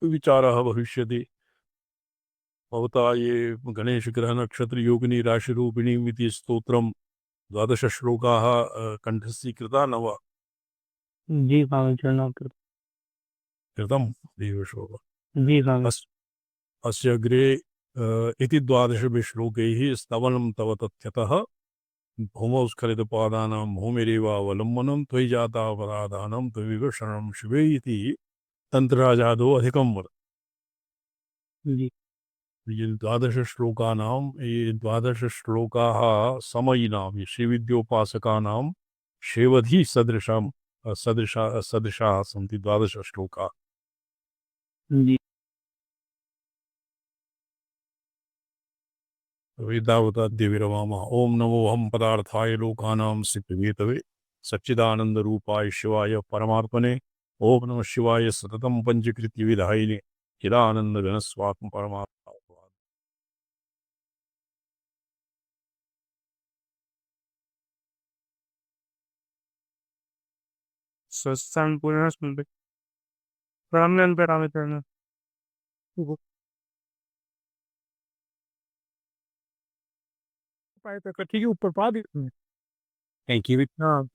विचारः भविष्यति। भवता ये गणेशग्रहनक्षत्रयोगिनी राशिरूपिणीम् इति स्तोत्रं 12 श्लोकाः कण्ठस्थीकृता न वा? जी स्वामी चरणाकृत कृतं देवशोभ जी स्वामी अस्य अग्रे इति 12 श्लोकैः स्तवनं तव तथ्यतः भूमौ स्खलितपादानां भूमिरेवावलम्बनं त्वयि जातापराधानं त्वमेव शरणं शिवे इति तन्त्रराजादौ अधिकं वर्तते। जी ये 12 श्लोकानां ये 12 श्लोकाः समयिनां श्रीविद्योपासकानां शेवधी सदृशाः सन्ति 12 श्लोकाः। जी वेदावताद्य विरमामः। ओम नमो हम पदार्थाय लोकानां सिद्धवेतवे सच्चिदानंदरूपाय शिवाय परमात्मने ओम नमः शिवाय सततं पंचकृत्य विधायिने चिदानंद घन स्वात्म परमात्मा। सत्संग पूर्ण सुनते रामन पे रामचरण पाए तो ठीक है ऊपर पा दी। Thank you. हाँ